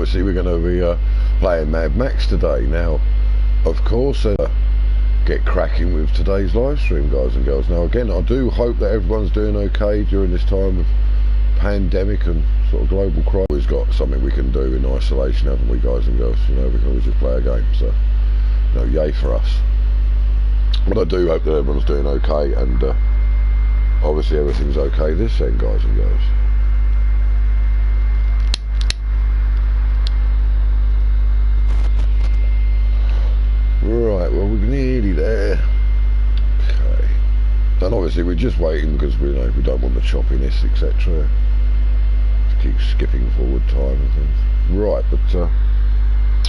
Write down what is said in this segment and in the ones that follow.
obviously we're going to be playing Mad Max today. Now, of course, get cracking with today's live stream, guys and girls. Now, again, I do hope that everyone's doing okay during this time of pandemic and sort of global crisis. We've got something we can do in isolation, haven't we, guys and girls? You know, we can always just play a game, so, you know, yay for us. But I do hope that everyone's doing okay, and obviously everything's okay this end, guys and girls. Right, well, we're nearly there. Okay. And obviously we're just waiting because we know we don't want the choppiness, etc. Keep skipping forward time and things. Right, but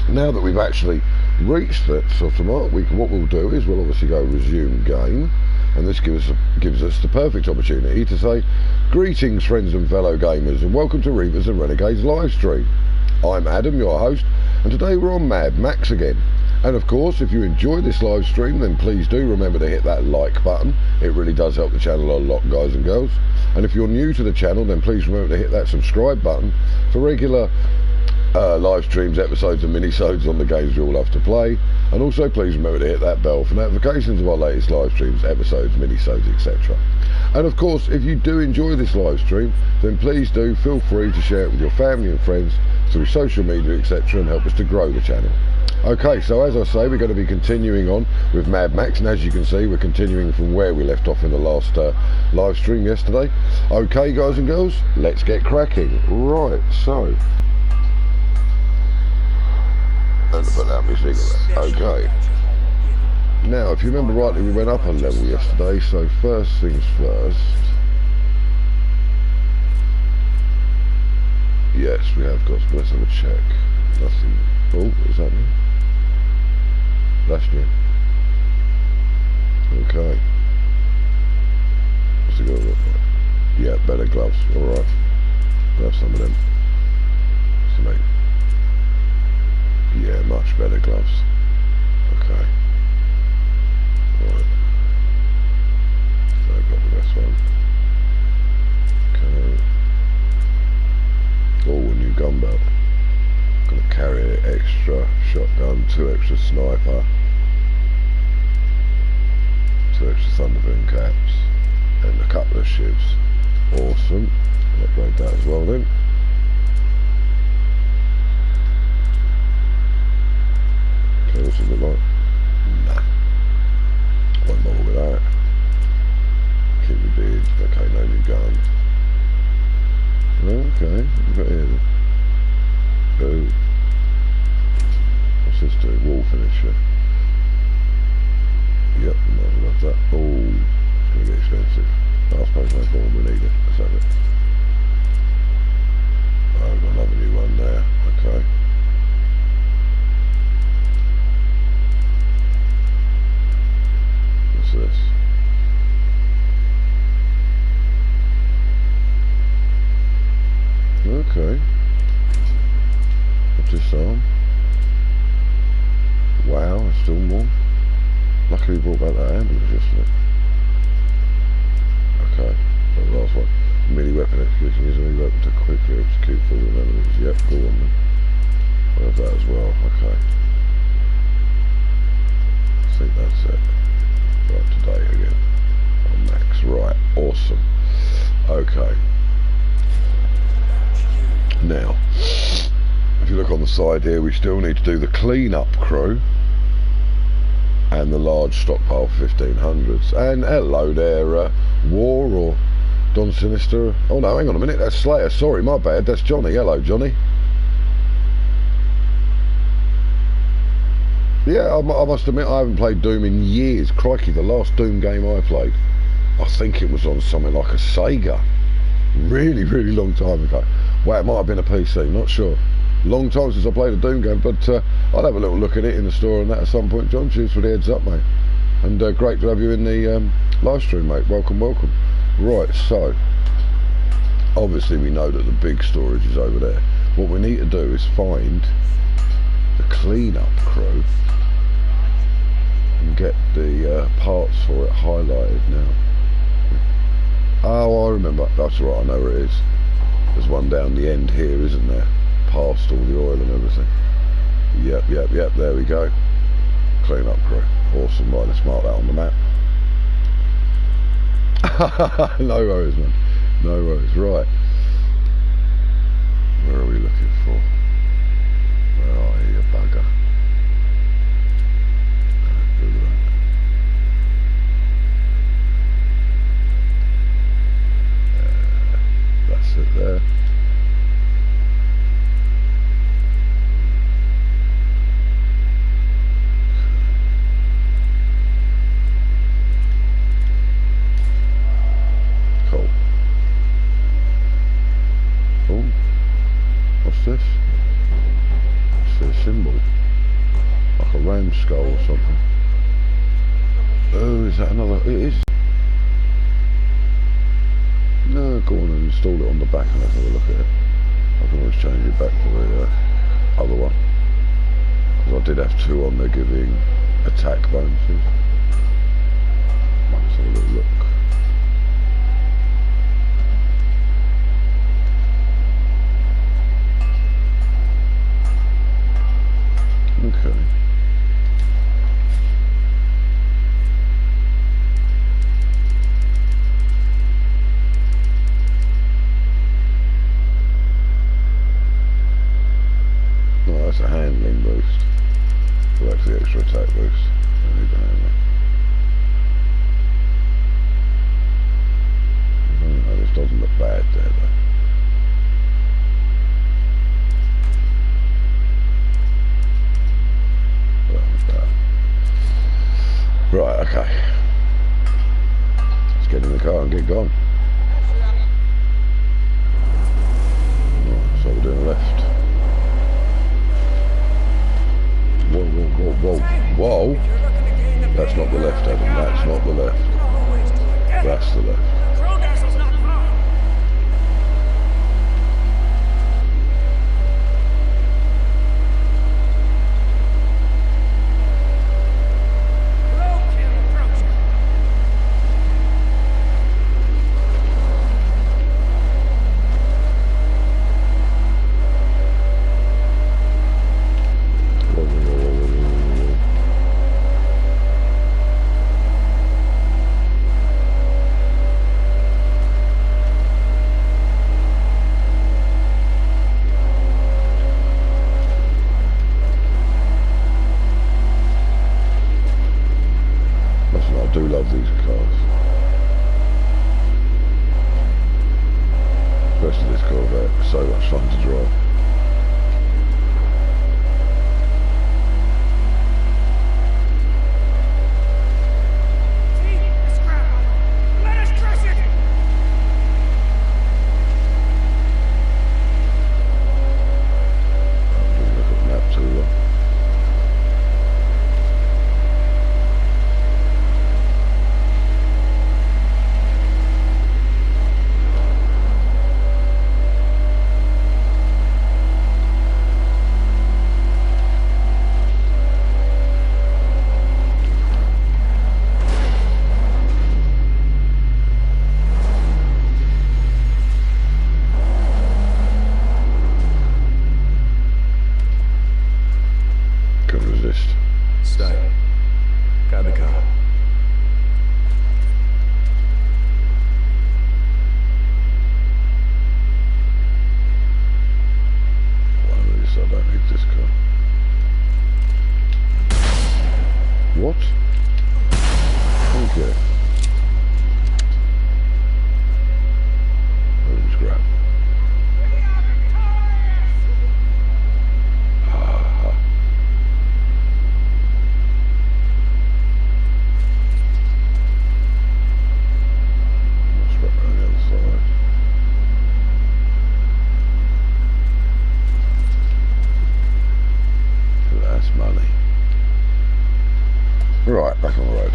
now that we've actually reached that sort of mark, what we'll do is we'll obviously go resume game, and this gives us the perfect opportunity to say greetings, friends and fellow gamers, and welcome to Reavers and Renegades live stream. I'm Adam, your host, and today we're on Mad Max again. And of course, if you enjoy this live stream, then please do remember to hit that like button. It really does help the channel a lot, guys and girls. And if you're new to the channel, then please remember to hit that subscribe button for regular live streams, episodes and mini-sodes on the games we all love to play. And also please remember to hit that bell for notifications of our latest live streams, episodes, mini-sodes, etc. And of course, if you do enjoy this live stream, then please do feel free to share it with your family and friends through social media, etc., and help us to grow the channel. Okay, so as I say, we're going to be continuing on with Mad Max, and as you can see, we're continuing from where we left off in the last live stream yesterday. Okay, guys and girls, let's get cracking. Right, so... Okay. Now, if you remember rightly, we went up a level yesterday, so first things first. Yes, we have got, but let's have a check. Nothing. Oh, is that new? That's new. Okay. What's it going to look like? Yeah, better gloves. Alright. We'll have some of them. So mate. Yeah, much better gloves. Okay. Alright. So I've got the best one. Okay. Oh, a new gun belt. Going to carry an extra shotgun, 2 extra sniper, 2 extra thunderboom caps, and a couple of shivs. Awesome. I'll upgrade that as well then. Okay, what's it look like? Nah. Won't bother with that. Keep the beard. Okay, no new gun. Okay, what have we got here then? Oh. What's this do? Wall finisher. Yep, I might love that. Oh, it's going to get expensive. I suppose no problem, we need it. Let's have it. Oh, I've got another new one there. Okay. What's this? Okay. Disarm. Wow, it's still more. Luckily we brought back that ambulance yesterday. Okay, so the last one. Mini weapon execution. Use a mini weapon to quickly execute fallen enemies. Yep, go on then. I'll have that as well. Okay. I think that's it. Right, today again. On Max. Right, awesome. Okay. Now, if you look on the side here, we still need to do the clean-up crew and the large stockpile 1500s. And hello there, War or Don Sinister. Oh no, hang on a minute, that's Slayer. Sorry, my bad, that's Johnny. Hello, Johnny. Yeah, I must admit, I haven't played Doom in years. Crikey, the last Doom game I played, I think it was on something like a Sega. Really, really long time ago. Well, it might have been a PC, not sure. Long time since I played a Doom game, but I'll have a little look at it in the store and that at some point, John. Cheers for the heads up, mate. And great to have you in the live stream, mate. Welcome, welcome. Right, so, obviously we know that the big storage is over there. What we need to do is find the clean-up crew and get the parts for it highlighted now. Oh, I remember. That's right, I know where it is. There's one down the end here, isn't there? Past all the oil and see. Yep, there we go. Clean up crew. Awesome, right, let's mark that on the map. No worries, man. No worries, right. Where are we looking for? Where are you, bugger? That's it there. Cool. Oh, what's this? It's a symbol, like a ram skull or something. Oh, is that another? It is. No, go on and install it on the back and let's have a look at it. I can always change it back to the other one. Because I did have two on there giving attack bonuses. Let's have a little look. Okay. No, that's a handling boost. Well, that's the extra attack boost. I need the handling. No, this doesn't look bad there though. Right, okay. Let's get in the car and get gone. Right, so we're doing left. Whoa, whoa, whoa, whoa, whoa. That's not the left, Adam. That's not the left. That's the left. I do love these cars. Especially this Corvette. So much fun to drive. Stay. Guide the car. Well, at least I don't need this car. What? Okay. Let's grab. Right, back on the road.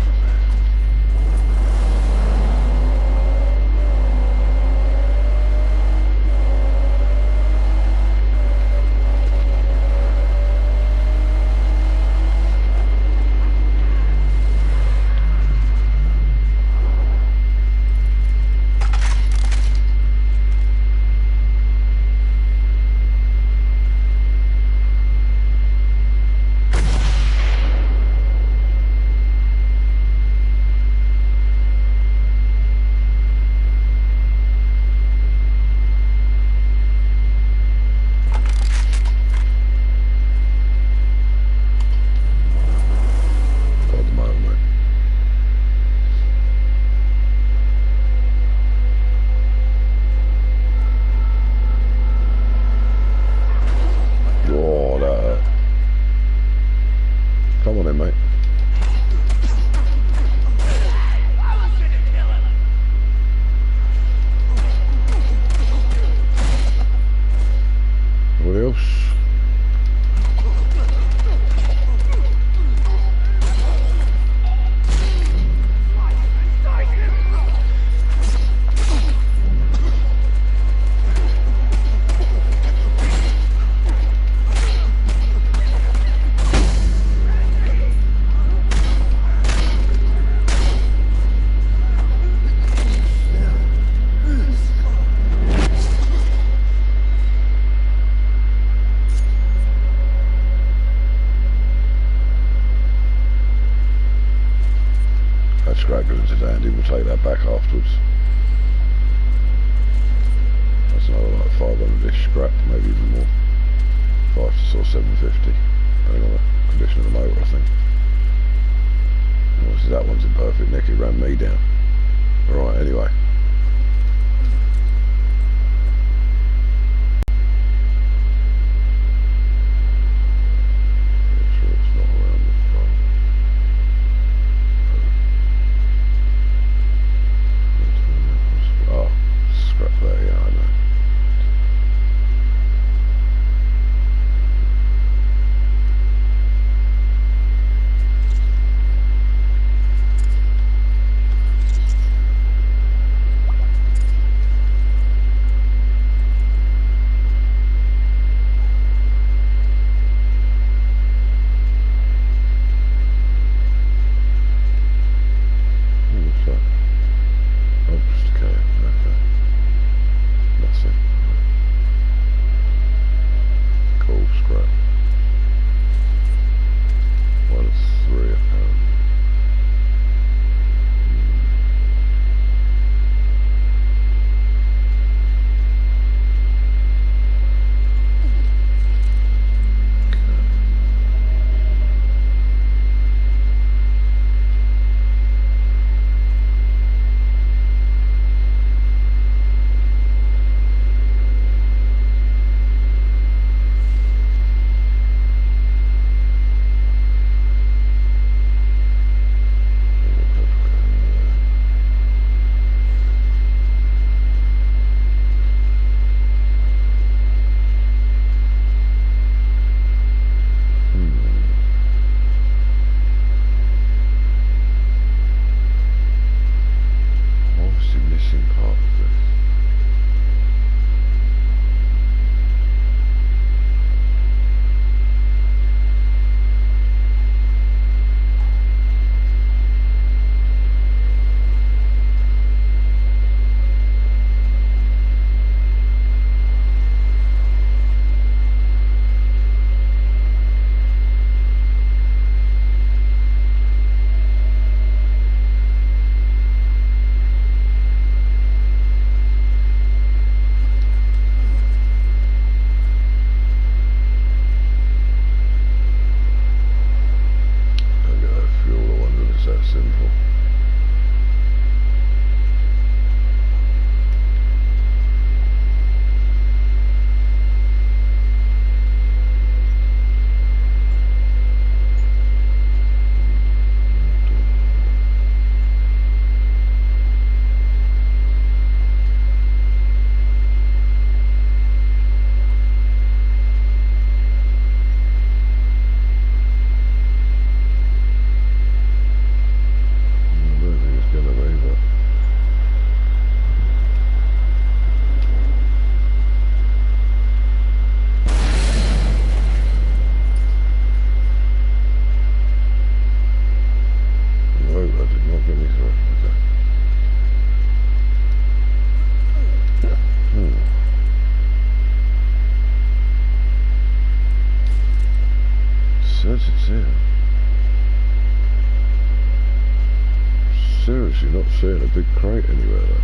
scrap goes into dandy, we'll take that back afterwards. That's another like 500-ish scrap, maybe even more. 5 to sort of 750, depending on the condition of the motor, I think. Obviously that one's in perfect nick, it ran me down. Alright, anyway. Seriously, not seeing a big crate anywhere though.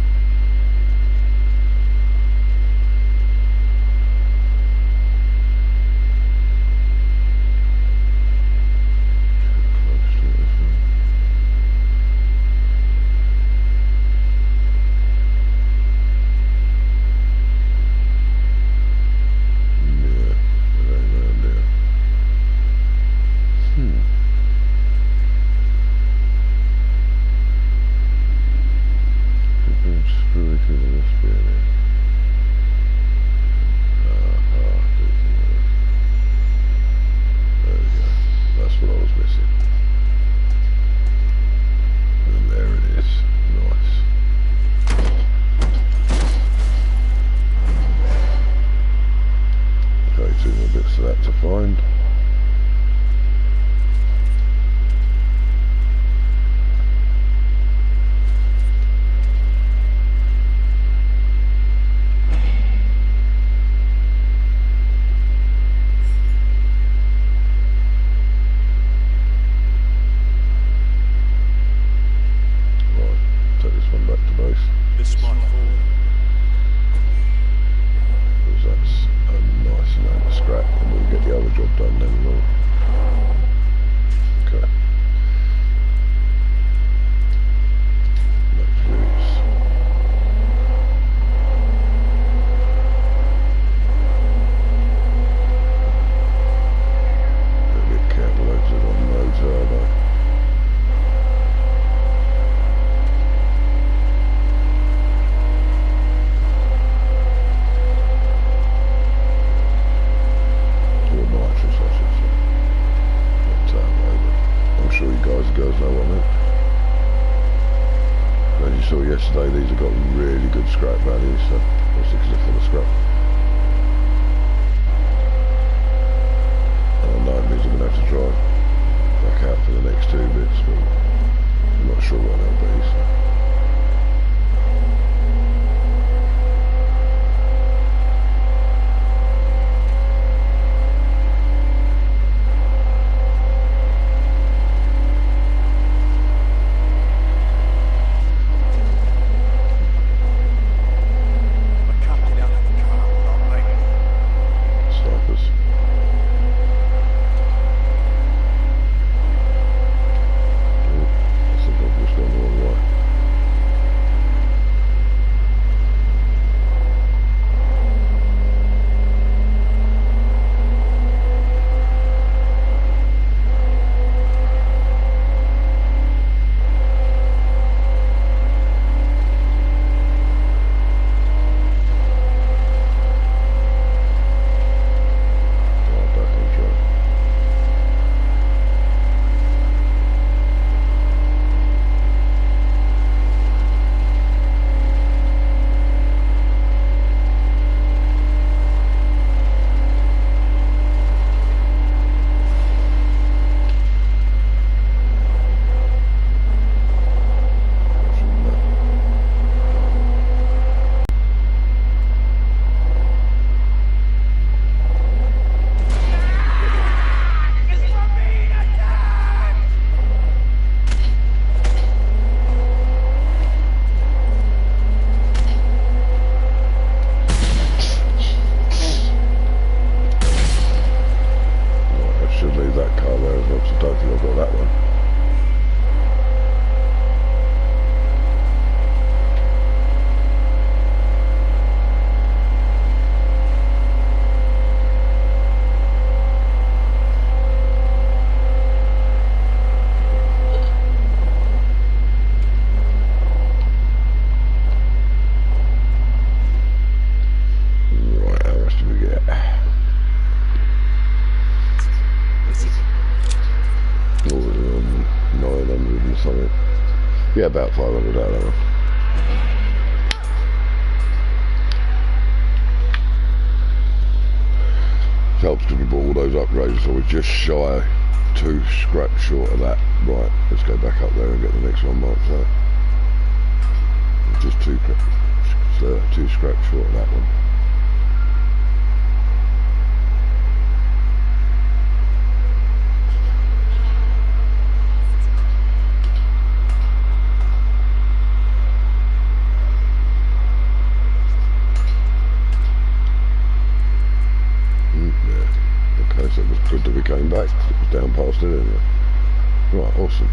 yesterday, these have got really good scrap value, so obviously because they're full of scrap. And I know it means I'm going to have to drive back out for the next 2 bits, but I'm not sure what they'll be. So. Yeah, about 500 out of them. Helps because we bought all those upgrades, so we're just shy 2 scrap short of that. Right, let's go back up there and get the next one marked out. Just 2 scrap short of that one. So it was good that we came back. It was down past it anyway. Right, awesome.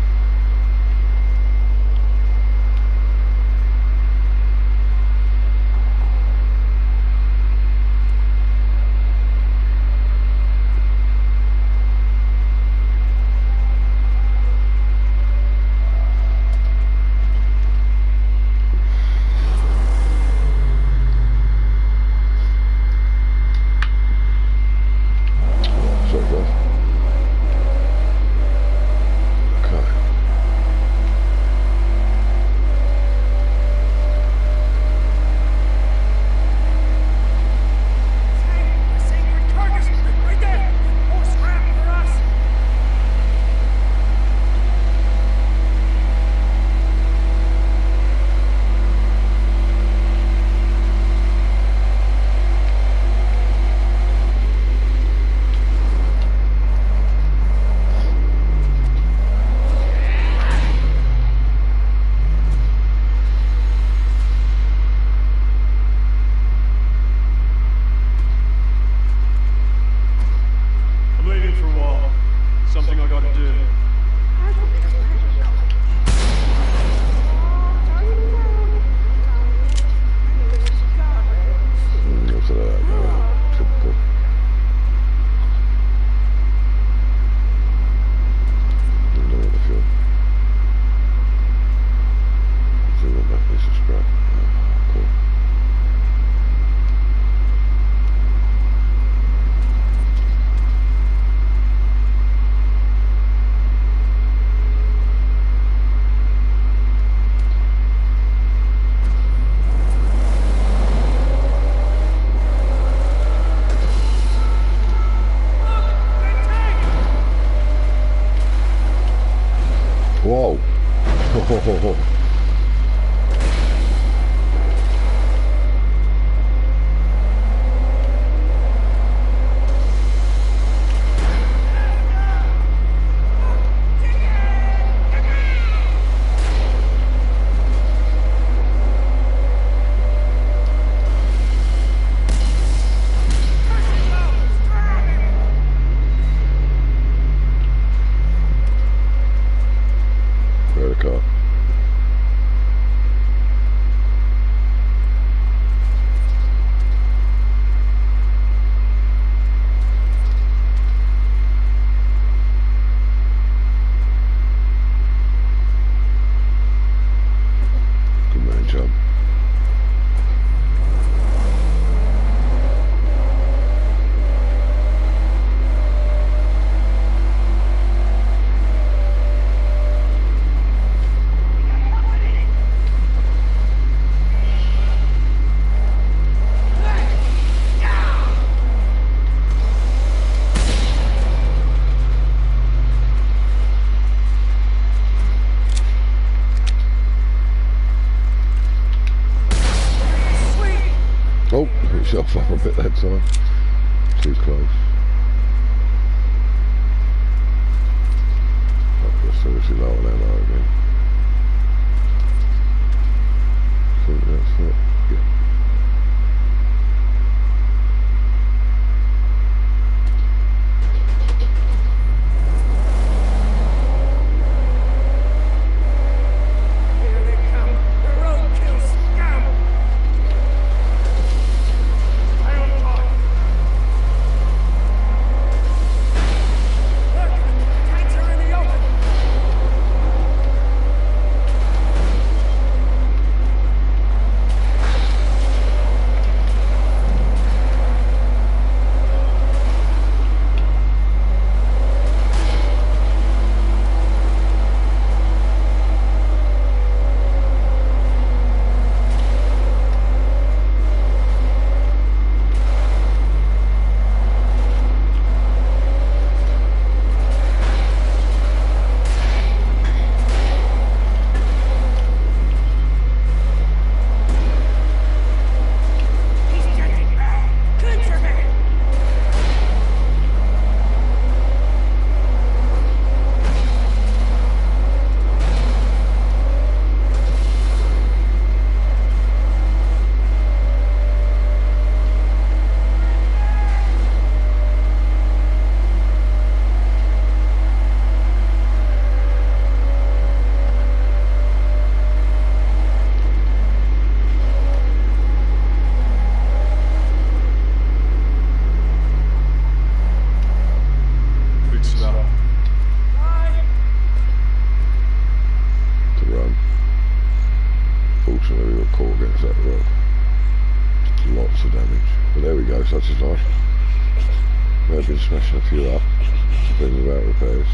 Whoa. Where the car? Good man, John. Oh, hit yourself up a bit that time. Too close. I've seriously low on ammo again. I think that's it. Yeah. Fortunately we were caught against that rock. Lots of damage. But there we go, such is life. May have been smashing a few up, been without repairs.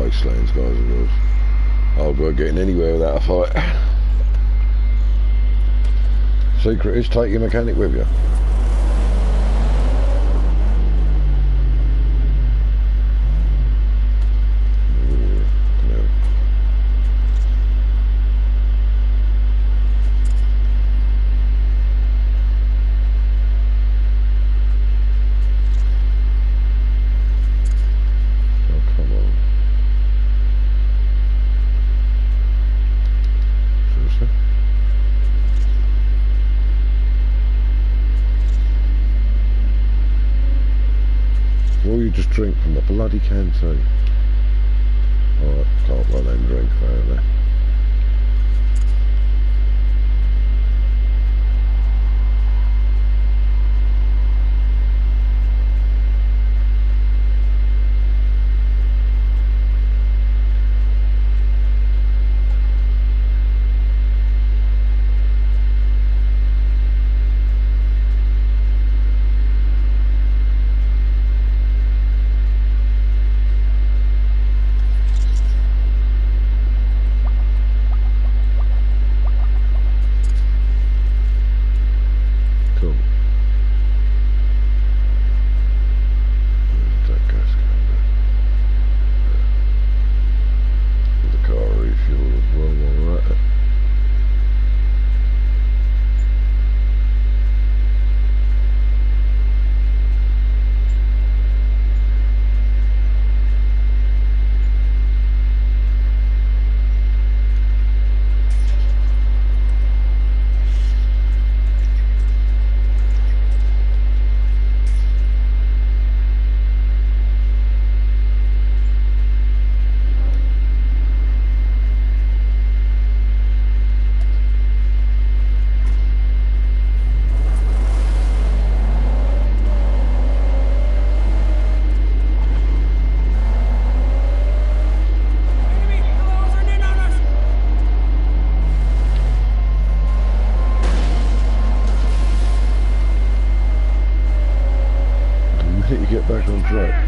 wastelands, guys and girls. Oh, we're getting anywhere without a fight. Secret is take your mechanic with you. Just drink from the bloody canteen. Alright, can't run and drink apparently. Get back on track.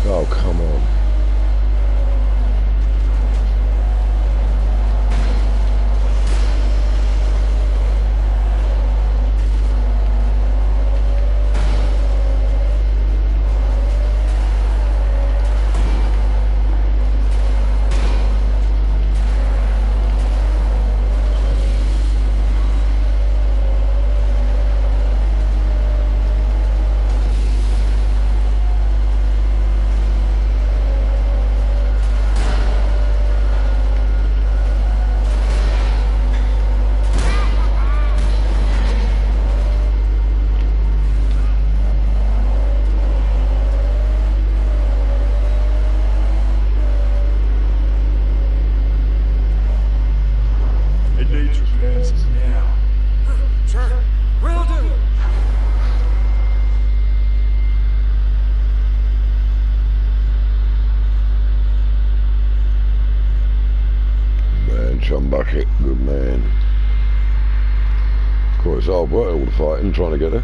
Oh, come on. Bucket, good man. Of course, hard work all the fighting, trying to get there.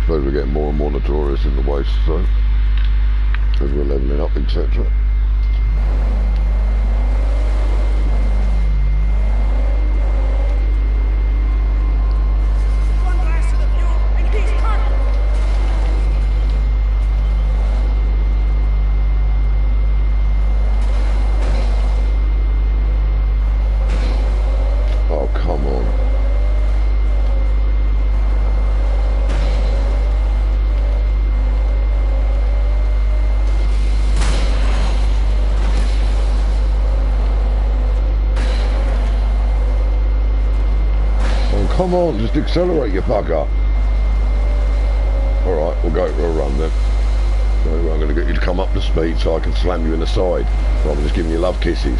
Suppose we're getting more and more notorious in the waste, so as we're levelling up, etc. come on, just accelerate, you bugger. Alright, we'll go for a run then. So I'm going to get you to come up to speed so I can slam you in the side rather than just giving you love kisses.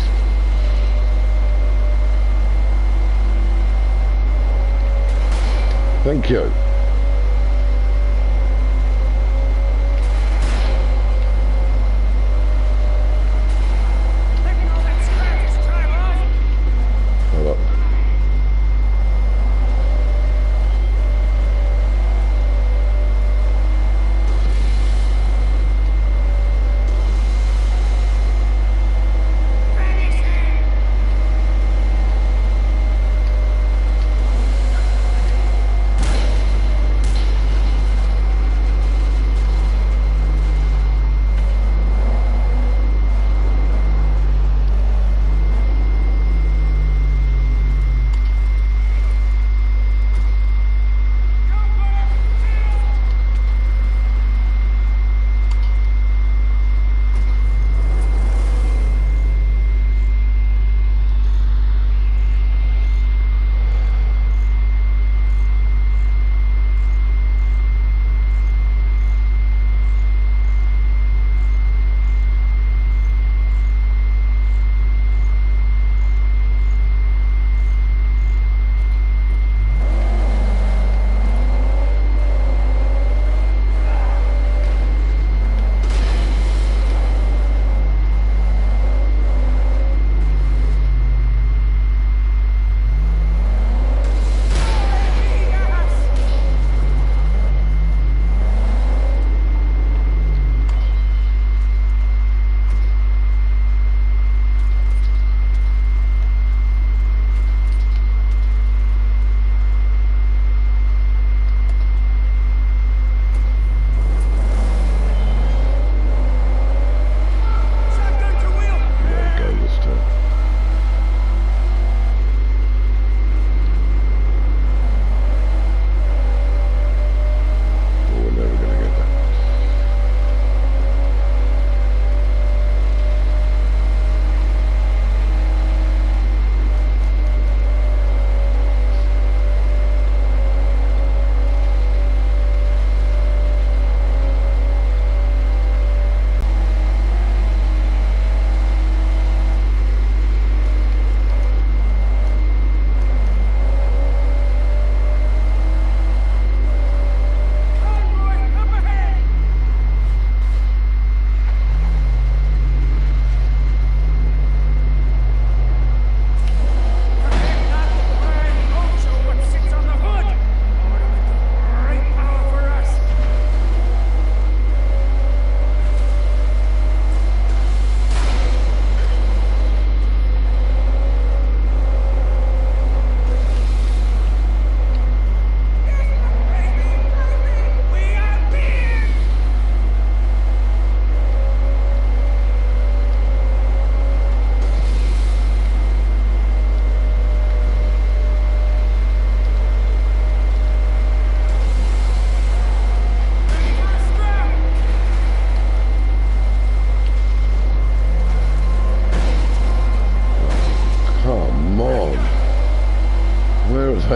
Thank you. Hello.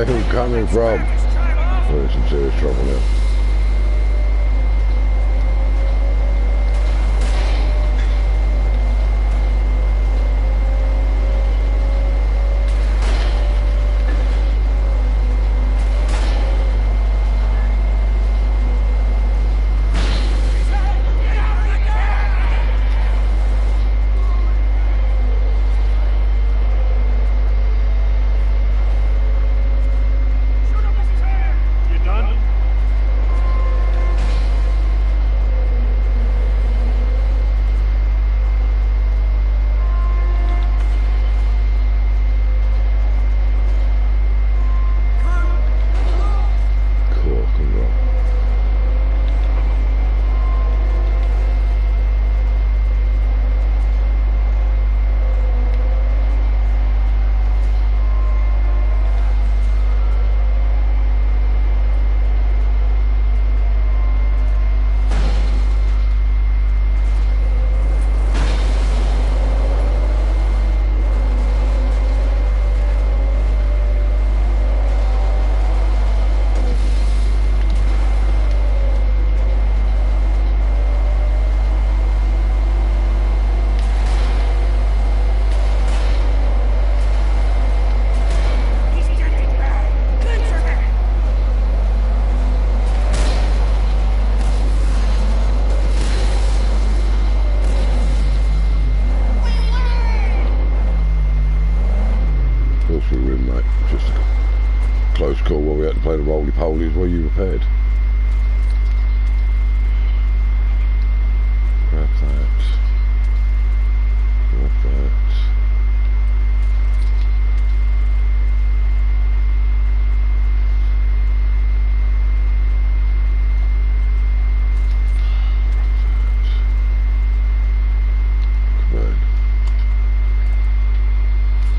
Where are you coming from? We're in some serious trouble now. hole is where you repaired. Grab that. Grab that.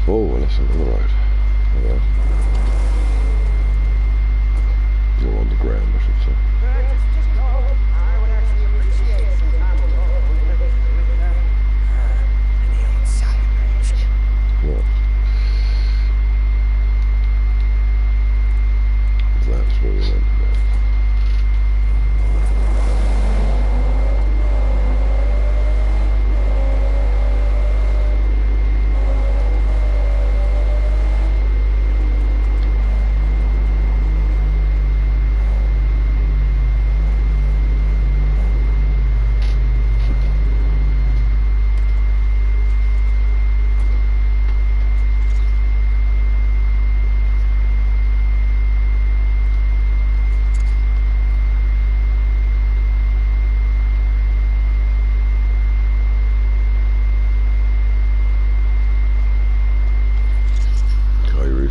Oh, well, that's on the road. Alright. Or on the ground, I should say. Just go. I would actually appreciate some time alone. What? That's where we went today.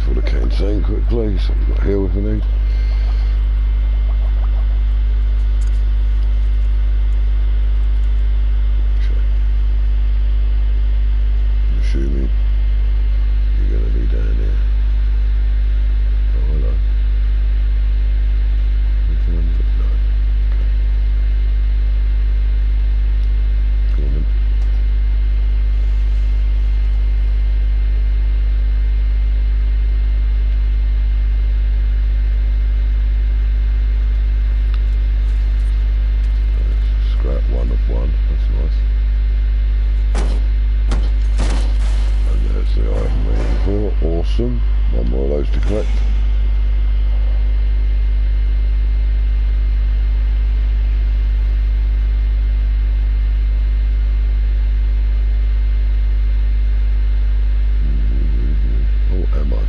For the canteen quickly, so we've got here if we need. I'm assuming you're going to be down here. Oh, hello. Which one is it? No. Okay. Go on then. One of one, that's nice. And there's the item we're for, awesome. One more of those to collect. Oh, ammo.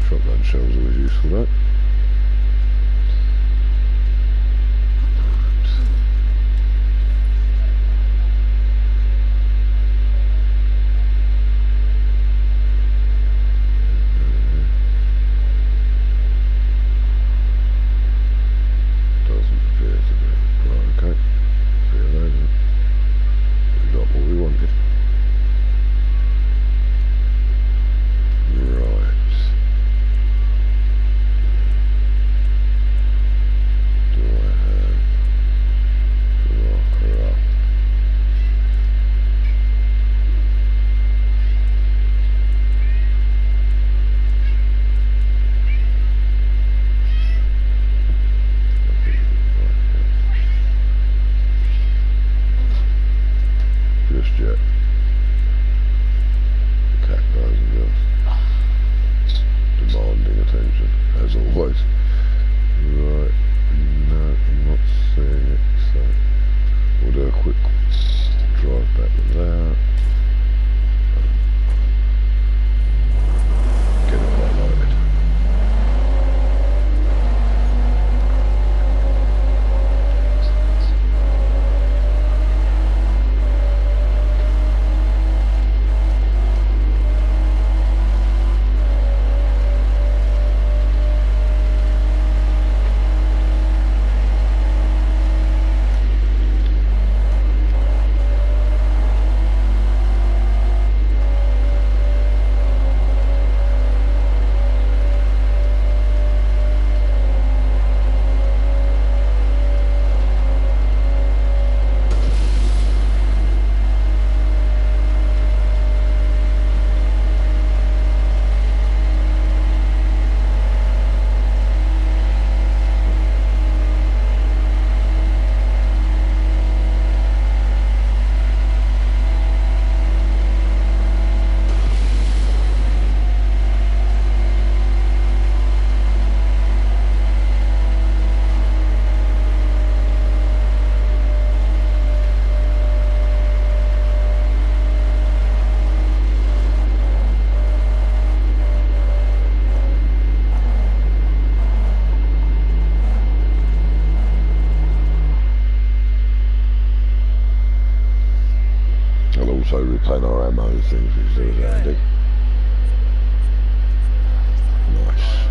Shotgun shells are always useful, right? Doesn't appear to be. Right, okay. See you later. We got what we wanted. Right. ammo and things, which is always handy. Nice.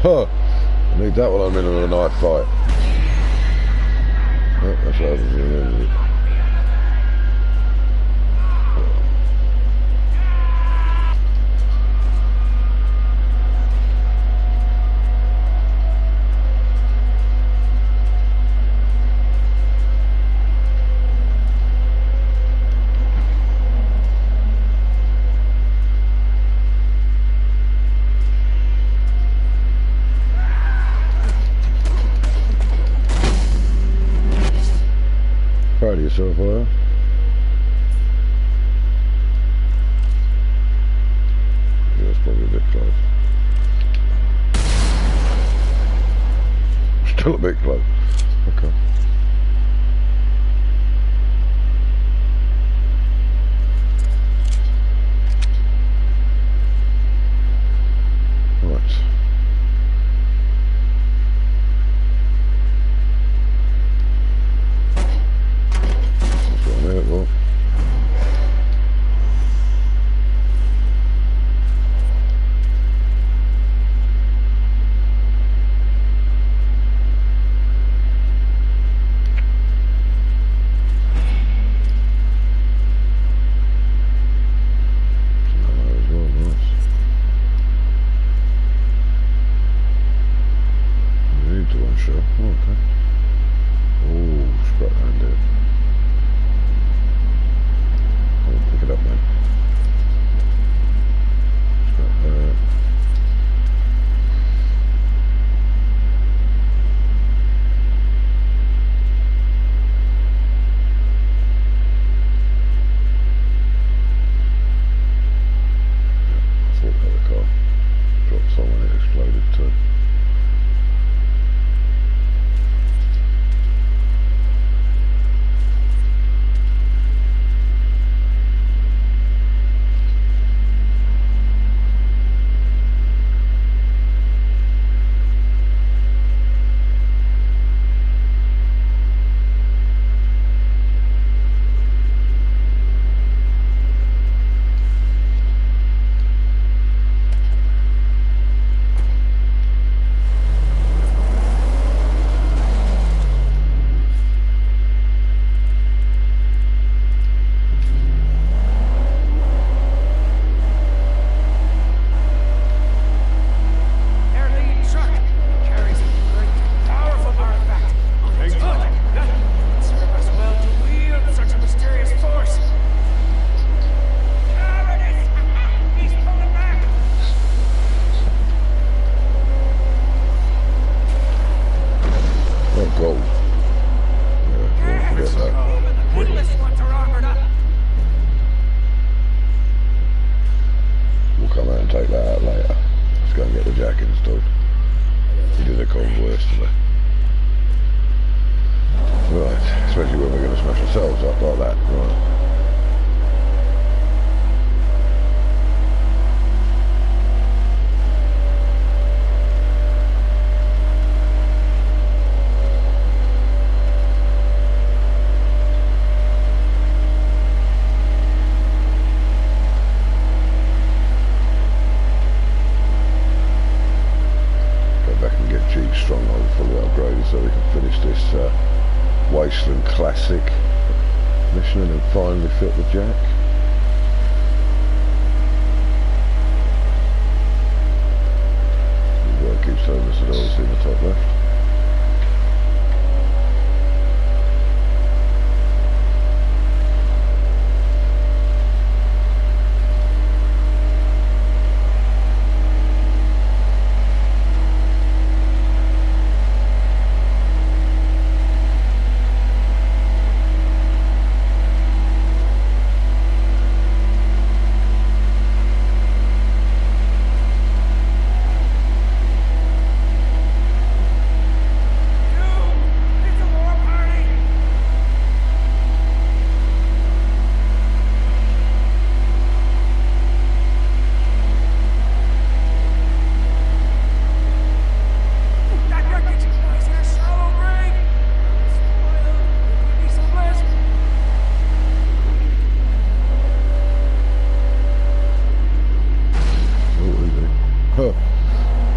Huh. I need that when I'm in a night fight. Oh, that's what I was doing. Proud of yourself, are you? Yeah, that's probably a bit close. Still a bit close. Okay. Right. Well. get that. Headless ones are armored up. We'll come out and take that out later. Let's go and get the jack installed. We did a convoy yesterday. Right, especially when we're going to smash ourselves up like that. Right. Jeets stronghold fully upgraded so we can finish this Wasteland Classic mission and then finally fit the jack. The guy keeps telling us that I was in the top left.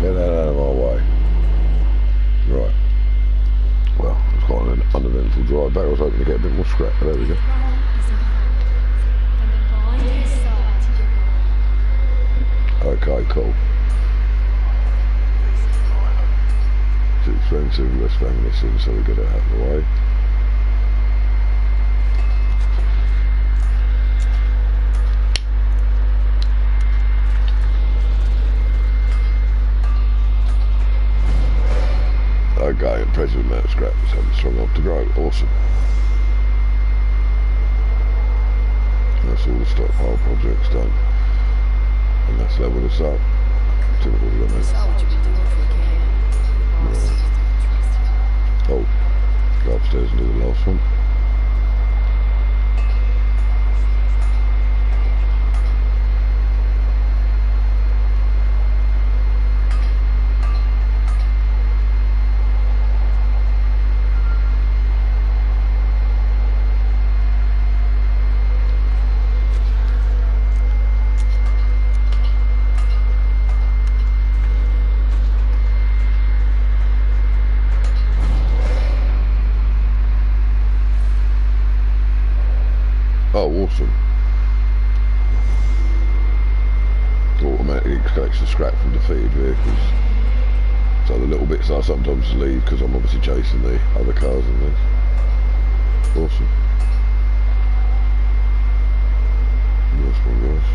Get that out of our way. Right. Well, it's quite an uneventful drive back. I was hoping to get a bit more scrap, but there we go. Okay, cool. Too expensive, less ammunition, so we get it out of the way. Okay, impressive amount of scrap. It's having stronghold to grow. Awesome. That's all the stockpile projects done. And that's leveled us up. Typical, we got Oh, go upstairs and do the last one. Oh, awesome. Automatically collects the scrap from defeated vehicles. So the little bits I sometimes leave because I'm obviously chasing the other cars and things. Awesome. Nice one, guys.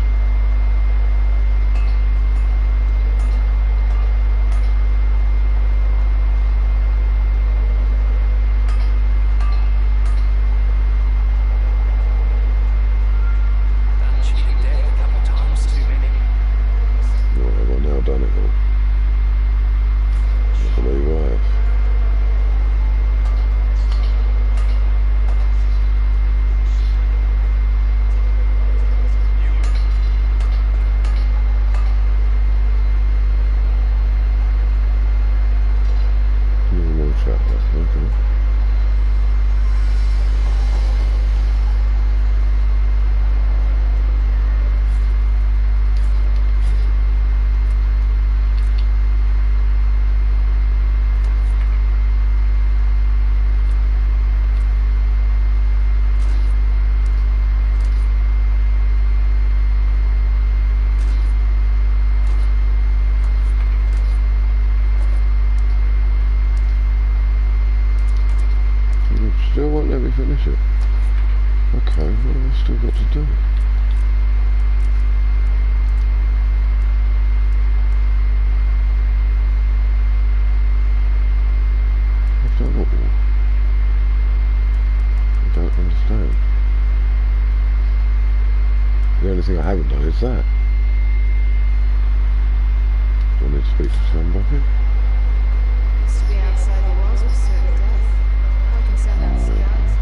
Done it all. I believe I have. More chat left, okay. Still won't let me finish it. Okay, what have I still got to do? I've done what? only thing I haven't done is that. Do I need to speak to somebody? Used to be outside the walls with certain death. I can send out scouts.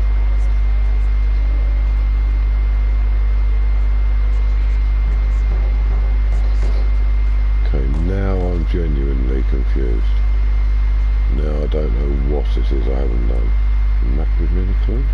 Okay, now I'm genuinely confused. Now I don't know what it is I haven't done. Can that give me any clue?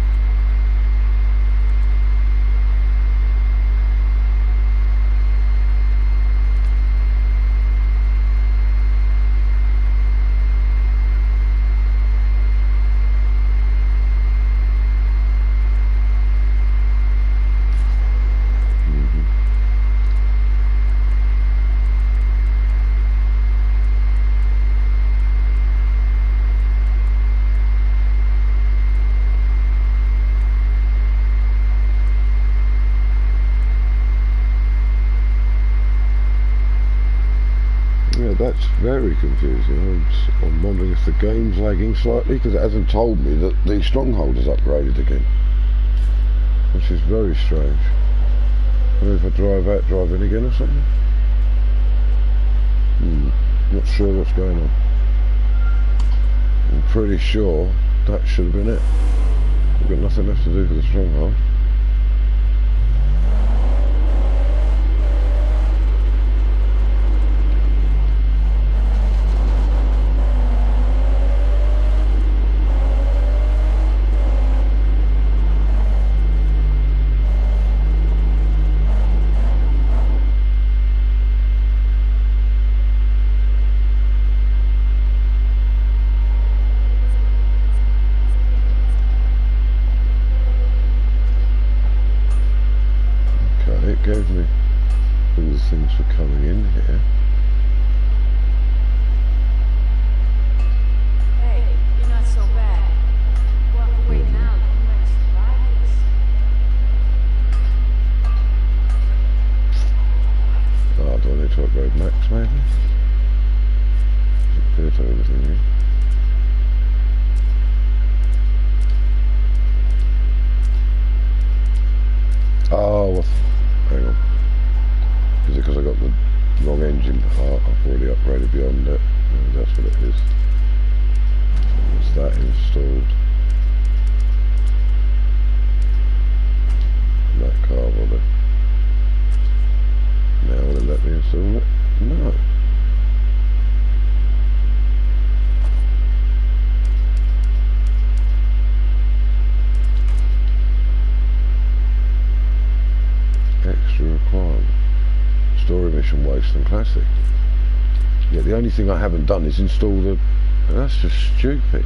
Yeah, that's very confusing. I'm wondering if the game's lagging slightly because it hasn't told me that the stronghold is upgraded again, which is very strange. Maybe if I drive out, drive in again or something? Not sure what's going on. I'm pretty sure that should have been it. We've got nothing left to do for the stronghold. It gave me all the things for coming in here. Hey, you're not so bad. Walk away now, you might survive this. Oh, do I need to upgrade Max maybe? Doesn't appear to have anything here. Oh, hang on. Is it because I got the wrong engine part? I've already upgraded beyond it. Oh, that's what it is. Is that installed? That car body. Now will it let me install it? No. Extra requirement. Story mission Wasteland Classic. Yeah, the only thing I haven't done is install the... That's just stupid.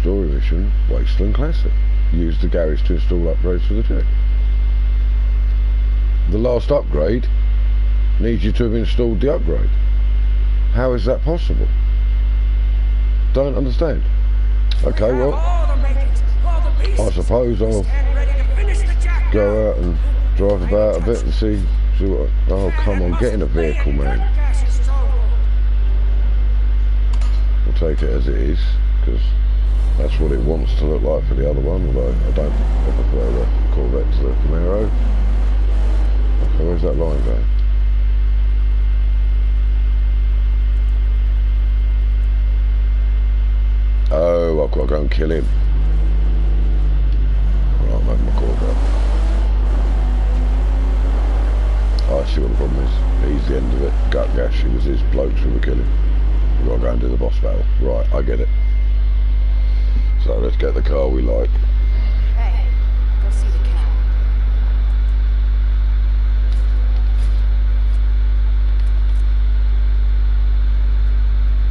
Story mission Wasteland Classic. Use the garage to install upgrades for the jet. The last upgrade needs you to have installed the upgrade. How is that possible? Don't understand. Okay, well, I suppose I'll go out and drive about a bit and see what... Oh, come on, get in a vehicle, man. We'll take it as it is, because that's what it wants to look like for the other one, although I don't ever compare the Corvette to the Camaro. Okay, where's that line going? Oh, I've got to go and kill him. Right, I'm having my Corvette. Oh, I see what the problem is. He's the end of it. Gut gash. It was his blokes who were killing. We've got to go and do the boss battle. Right, I get it. So let's get the car we like. Hey, go see the cow.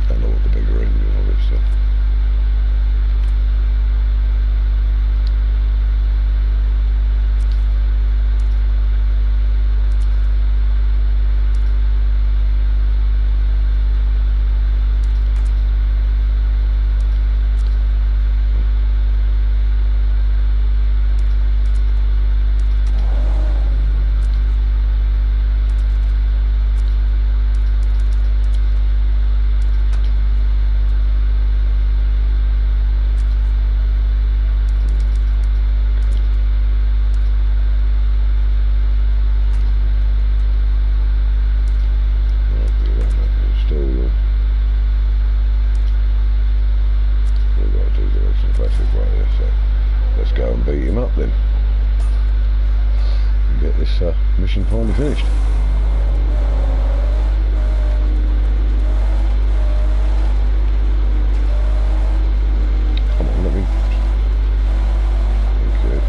I know what the bigger engine of it, so. and beat him up then. And get this mission finally finished. Come on, let me... Good.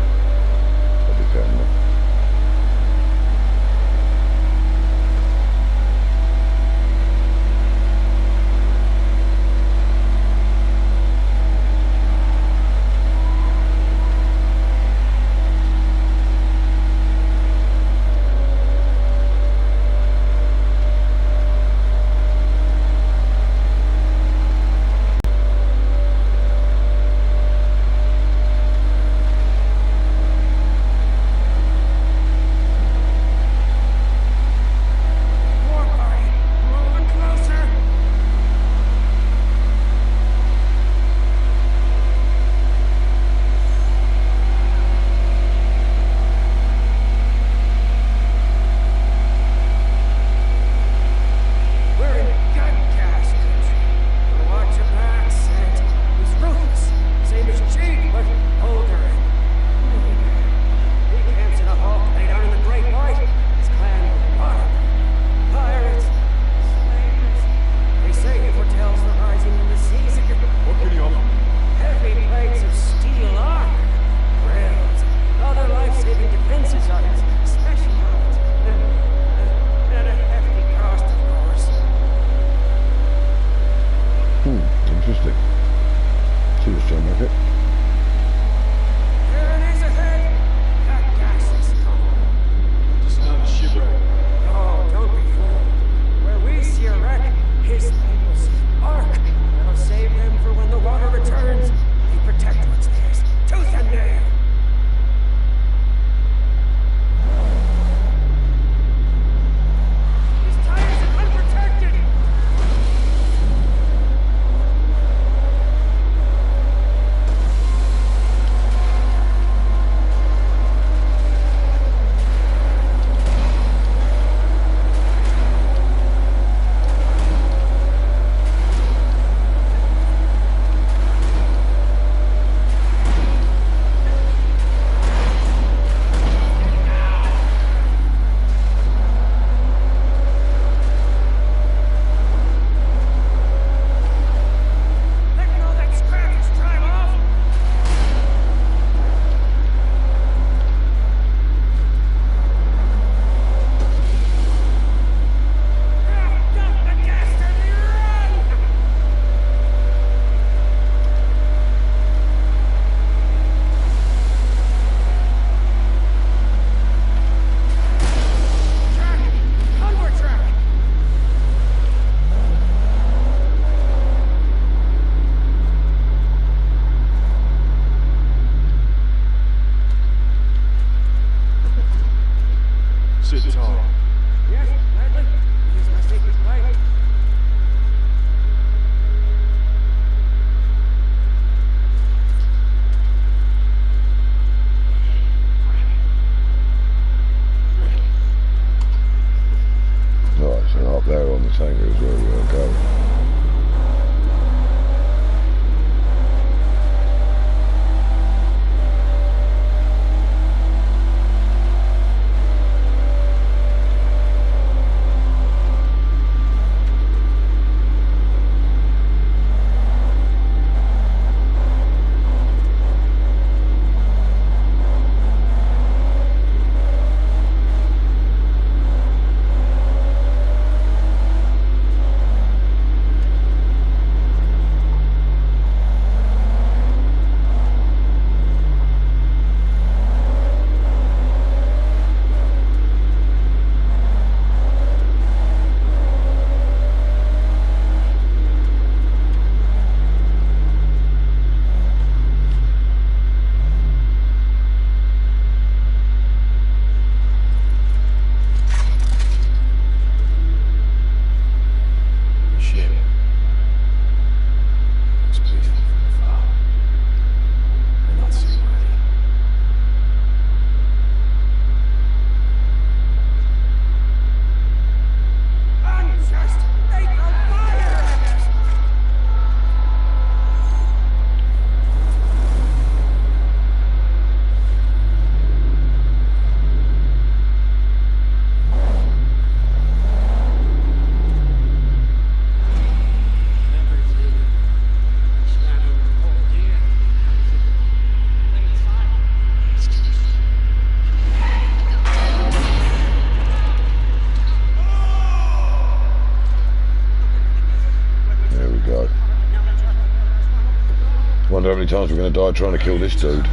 I'll be down there. many times we're going to die trying to kill this dude.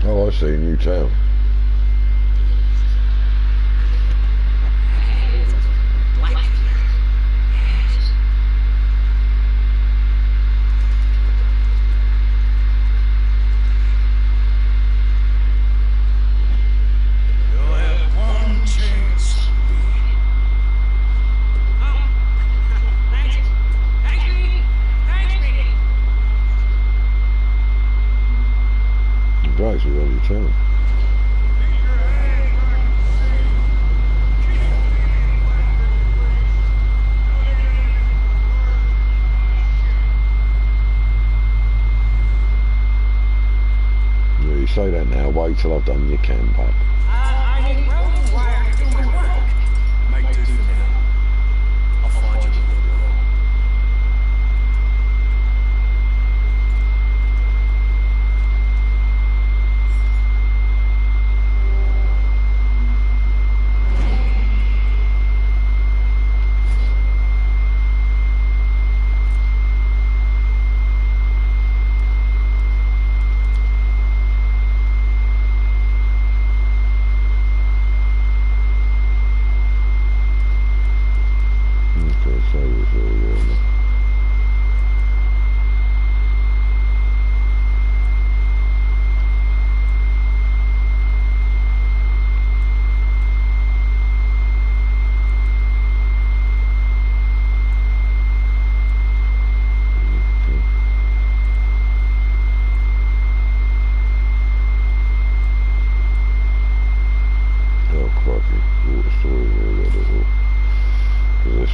Oh, I see, new town. Guys, we're on the town. Yeah, you say that now, wait till I've done your camp up. I need welding wire to do my work. Make do for now. I'll find you a little while.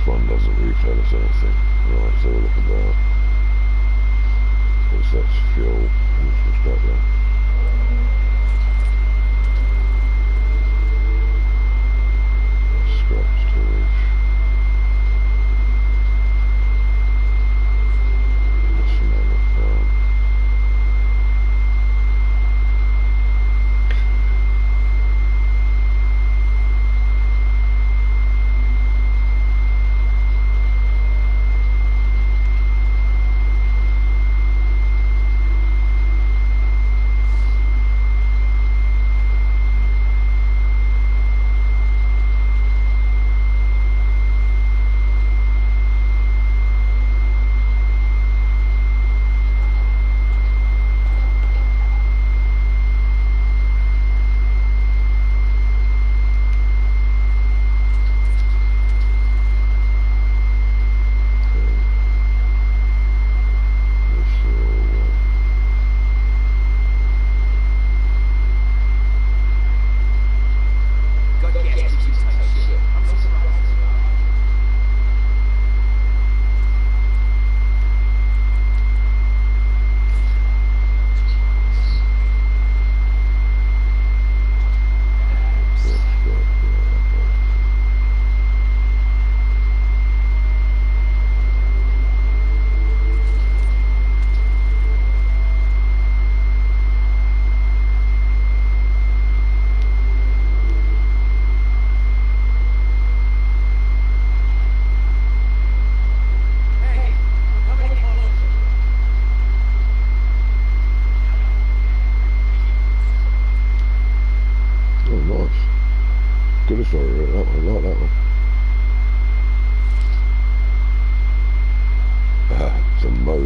One doesn't really tell us anything. Right, so we'll look about. Because that's fuel. We'll start there. That's scrap storage. That's another farm.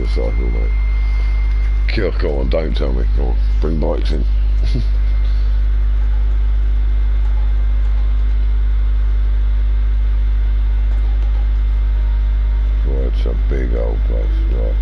motorcycle, mate. Go on, don't tell me. Go on, bring bikes in. Boy, it's a big old place, right.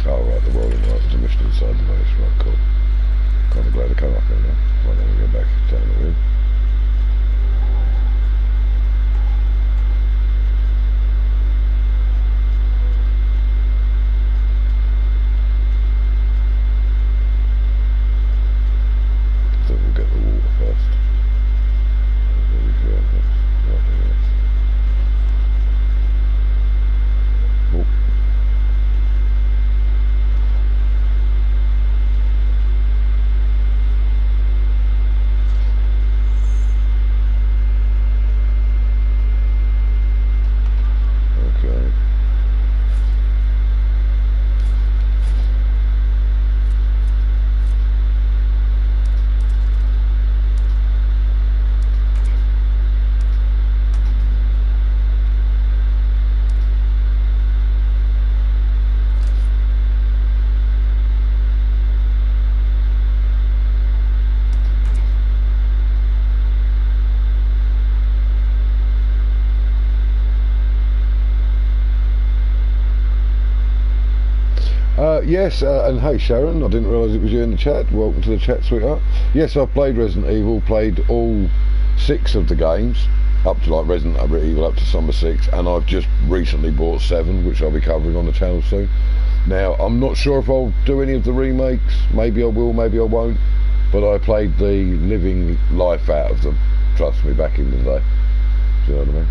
Oh right, the rolling lights to mission inside the base, right, cool. Kind of glad I come up here now. Right, then we go back down the room. I think we'll get the water first. There we go, that's right here. Oh. Okay. Yes, and hey Sharon, I didn't realise it was you in the chat. Welcome to the chat, sweetheart. Yes, I've played Resident Evil, played all 6 of the games, up to like Resident Evil up to number 6, and I've just recently bought 7, which I'll be covering on the channel soon. Now, I'm not sure if I'll do any of the remakes, maybe I will, maybe I won't, but I played the living life out of them, trust me, back in the day. Do you know what I mean?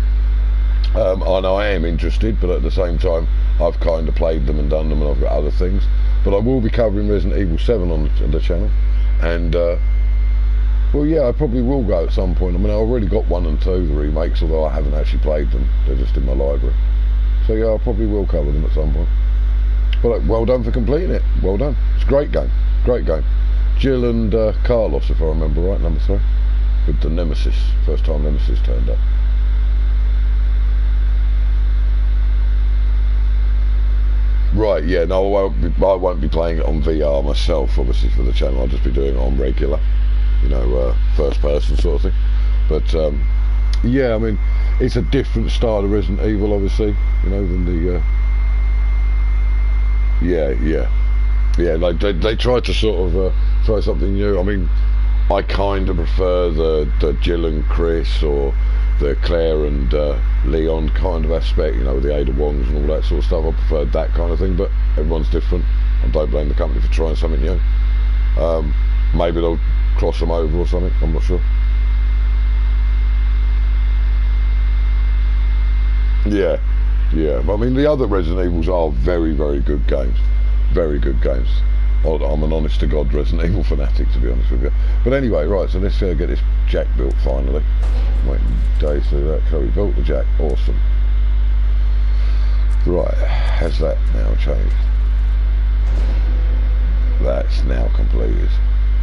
And I am interested, but at the same time I've kind of played them and done them, and I've got other things. But I will be covering Resident Evil 7 on the channel, and well, yeah, I probably will go at some point. I mean, I've already got 1 and 2, the remakes, although I haven't actually played them. They're just in my library. So yeah, I probably will cover them at some point. But well done for completing it. Well done. It's a great game. Great game. Jill and Carlos, if I remember right, number 3, with the Nemesis. First time Nemesis turned up. Right, yeah, no, I won't be playing it on VR myself, obviously, for the channel. I'll just be doing it on regular, you know, first person sort of thing. But yeah, I mean, it's a different style of Resident Evil, obviously, you know, than the yeah, like they tried to sort of try something new. I mean, I kind of prefer the Jill and Chris, or the Claire and Leon kind of aspect, you know, with the Ada Wongs and all that sort of stuff. I preferred that kind of thing, but everyone's different. I don't blame the company for trying something new. Maybe they'll cross them over or something, I'm not sure. Yeah, I mean, the other Resident Evils are very, very good games. Very good games. I'm an honest to God Resident Evil fanatic, to be honest with you. But anyway, right, so let's get this jack built finally. Waiting days to do that. So we built the jack, awesome. Right, has that now changed? That's now completed.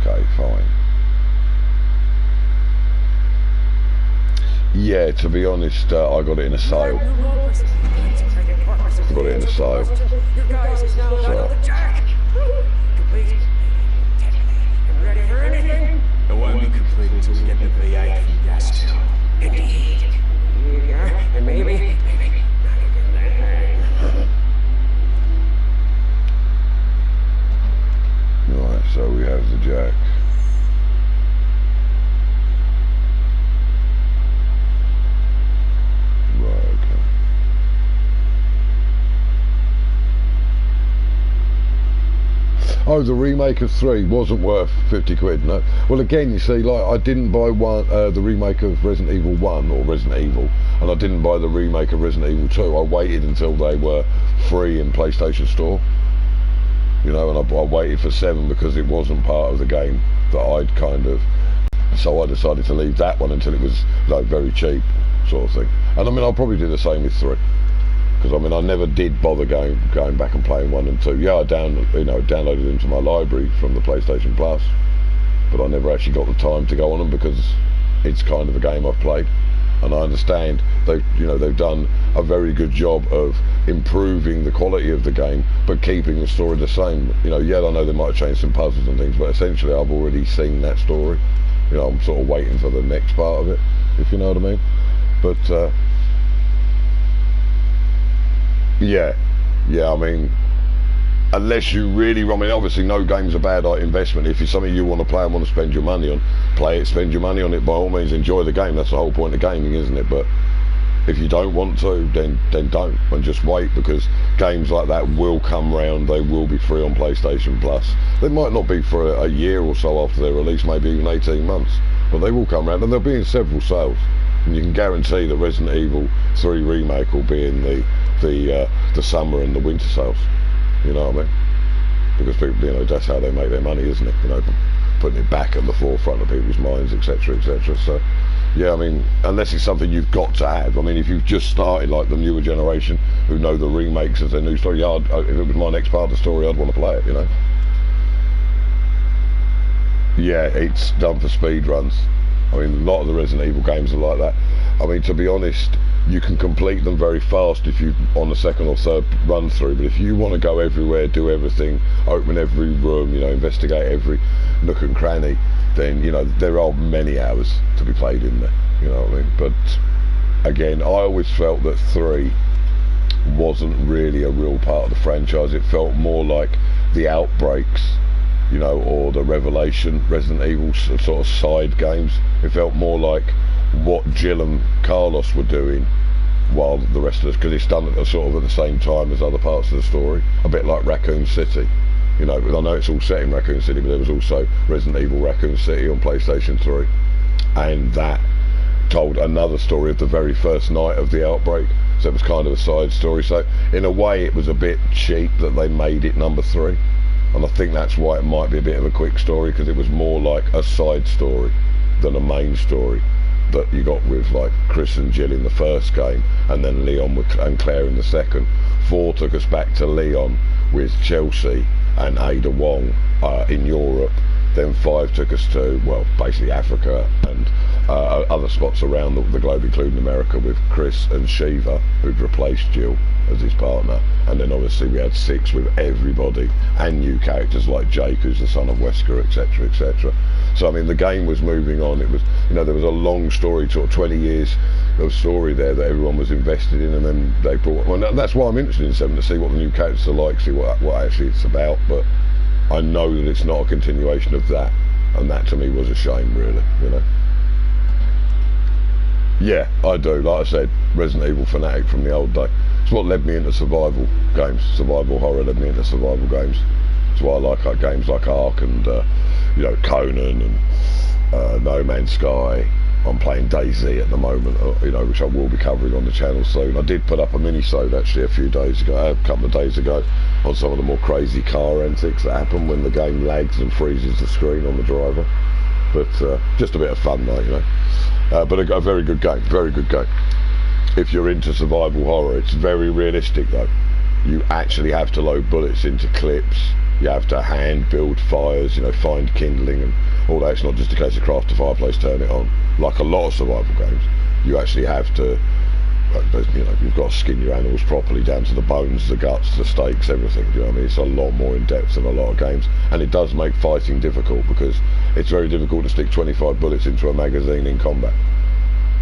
Okay, fine. Yeah, to be honest, I got it in a sale. I got it in a sale. So, Ready for anything? It won't be complete until we get the V8 from Gastill. Indeed. Yeah, and maybe. right, so we have the jack. Right, okay. Oh, the remake of 3 wasn't worth 50 quid, no. Well, again, you see, like, I didn't buy the remake of Resident Evil 1, or Resident Evil, and I didn't buy the remake of Resident Evil 2. I waited until they were free in PlayStation Store, you know, and I waited for 7 because it wasn't part of the game that I'd kind of So I decided to leave that one until it was like very cheap, sort of thing. And I mean, I'll probably do the same with 3, because I mean, I never did bother going back and playing 1 and 2. Yeah, I downloaded them to my library from the PlayStation Plus, but I never actually got the time to go on them because it's kind of a game I've played. And I understand they've done a very good job of improving the quality of the game, but keeping the story the same. Yeah, I know they might have changed some puzzles and things, but essentially I've already seen that story. I'm sort of waiting for the next part of it, if you know what I mean. But yeah, I mean, unless you really, I mean, obviously no game's a bad investment. If it's something you want to play and want to spend your money on, play it, spend your money on it, by all means enjoy the game. That's the whole point of gaming, isn't it? But if you don't want to, then don't, and just wait, because games like that will come round. They will be free on PlayStation Plus. They might not be for a year or so after their release, maybe even 18 months, but they will come round, and they'll be in several sales. And you can guarantee that Resident Evil 3 Remake will be in the summer and the winter sales. You know what I mean? Because people, that's how they make their money, isn't it? Putting it back at the forefront of people's minds, etc., etc. So, yeah, I mean, unless it's something you've got to have. I mean, if you've just started, like the newer generation who know the remakes as their new story, yeah, if it was my next part of the story, I'd want to play it. Yeah, it's done for speed runs. I mean, a lot of the Resident Evil games are like that. I mean, to be honest, you can complete them very fast if you on the second or third run through, but if you want to go everywhere, do everything, open every room, investigate every nook and cranny, then there are many hours to be played in there. You know what I mean? But again, I always felt that 3 wasn't really a real part of the franchise. It felt more like the Outbreaks, or the Revelation Resident Evil sort of side games. It felt more like what Jill and Carlos were doing, while the rest of us, because it's done at sort of at the same time as other parts of the story, a bit like Raccoon City. I know it's all set in Raccoon City, but there was also Resident Evil Raccoon City on PlayStation 3, and that told another story of the very first night of the outbreak, so it was kind of a side story. So in a way it was a bit cheap that they made it number 3, and I think that's why it might be a bit of a quick story, because it was more like a side story than a main story that you got with like Chris and Jill in the first game, and then Leon and Claire in the second. 4 took us back to Leon with Chelsea and Ada Wong in Europe. Then 5 took us to, well, basically Africa and other spots around the globe, including America, with Chris and Shiva, who'd replaced Jill as his partner. And then obviously we had 6 with everybody and new characters like Jake, who's the son of Wesker, etc., etc. So I mean, the game was moving on. It was, there was a long story, sort of 20 years of story there that everyone was invested in, and then they brought. Well, that's why I'm interested in 7, to see what the new characters are like, see what actually it's about. But I know that it's not a continuation of that, and that to me was a shame, really. Yeah, I do. Like I said, Resident Evil fanatic from the old day. It's what led me into survival games. Survival horror led me into survival games. That's why I like games like Ark and Conan and No Man's Sky. I'm playing DayZ at the moment, which I will be covering on the channel soon. I did put up a mini-sode actually a couple of days ago, on some of the more crazy car antics that happen when the game lags and freezes the screen on the driver. But just a bit of fun, though, but a very good game, very good game. If you're into survival horror, it's very realistic though. You actually have to load bullets into clips. You have to hand build fires, find kindling and all that. It's not just a case of craft a fireplace, turn it on. Like a lot of survival games, you actually have to, you've got to skin your animals properly down to the bones, the guts, the steaks, everything. Do you know what I mean? It's a lot more in depth than a lot of games, and it does make fighting difficult, because it's very difficult to stick 25 bullets into a magazine in combat.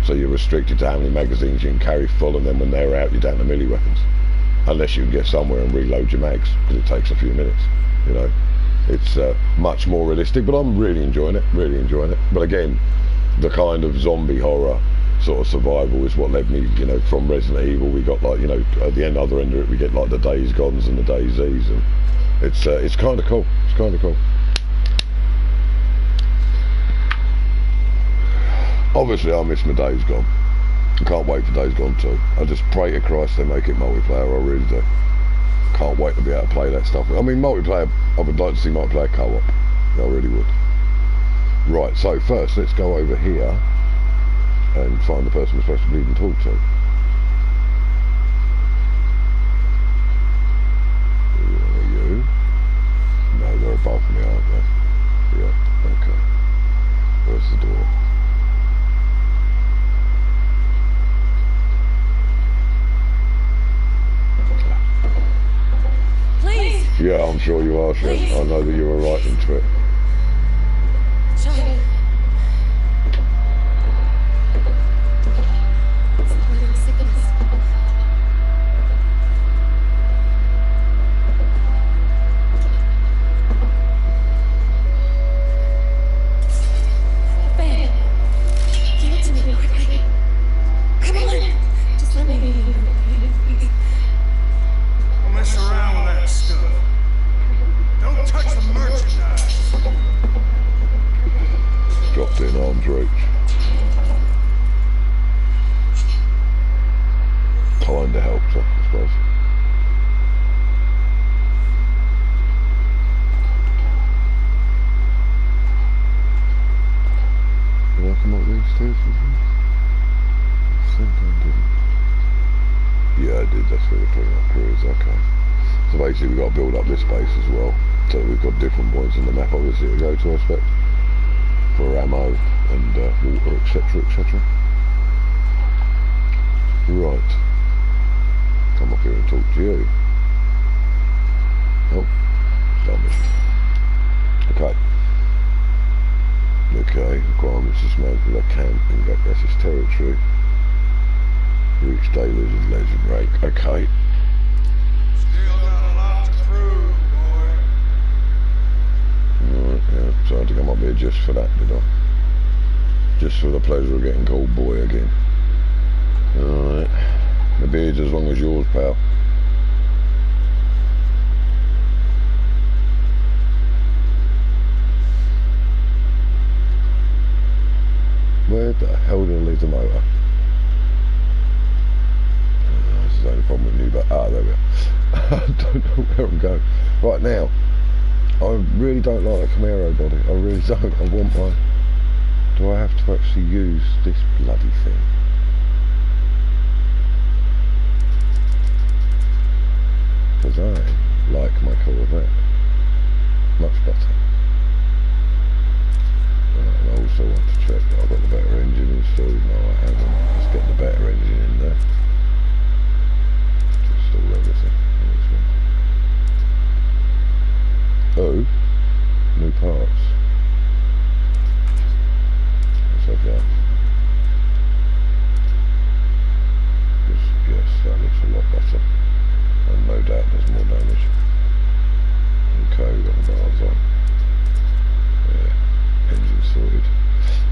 So you're restricted to how many magazines you can carry full, and then when they're out, you're down to melee weapons. Unless you can get somewhere and reload your mags, because it takes a few minutes. It's much more realistic, but I'm really enjoying it, But again, the kind of zombie horror sort of survival is what led me, from Resident Evil. We got like, at the other end of it, we get like the Days Gones and the DayZs, and it's kind of cool. It's kind of cool. Obviously, I miss my Days Gone. I can't wait for Days Gone 2. I just pray to Christ they make it multiplayer. I really do. Can't wait to be able to play that stuff. I mean, multiplayer, I would like to see multiplayer co-op. I really would. Right, so first let's go over here and find the person we're supposed to bleed and talk to. Who are you? No, they're above me, aren't they? Yeah, okay. Where's the door? Please! Yeah, I'm sure you are, Chef. I know that you were right into it. Child. Spreading sickness. Ben, give it to me quickly. Come on, just let me be. Please. Don't mess around with that stuff. Don't touch the merchandise. Dropped in arm's reach. Kinda helps her, I suppose. Did I come up these stairs with you? I think I didn't. Yeah, I did. That's where the clean-up crew is. Okay. So basically, we've got to build up this base as well. So we've got different points on the map, obviously, to go to, I expect, for ammo and water, etc., etc. Right. Come up here and talk to you. Oh, dummy. Okay. Okay, requirements to dismantle the camp and get access territory. Reach dailies of legend rank. Okay. Still got a lot to prove, boy. Right, yeah. So I had to come up here just for that, did I? Just for the pleasure of getting called boy again. Alright. The beard's as long as yours, pal. Where the hell did I leave the motor? This is the only problem with you, but there we are. I don't know where I'm going. Right now, I really don't like the Camaro body. I really don't. I want my... Do I have to actually use this bloody thing? Because I like my Corvette much better. And I also want to check that I've got the better engine installed. No, I haven't. Let's get the better engine in there. To install everything. Oh, new parts. Let's have that. Yes, that looks a lot better. And no doubt there's more damage. Okay, we've got the bars on. Yeah, engine sorted.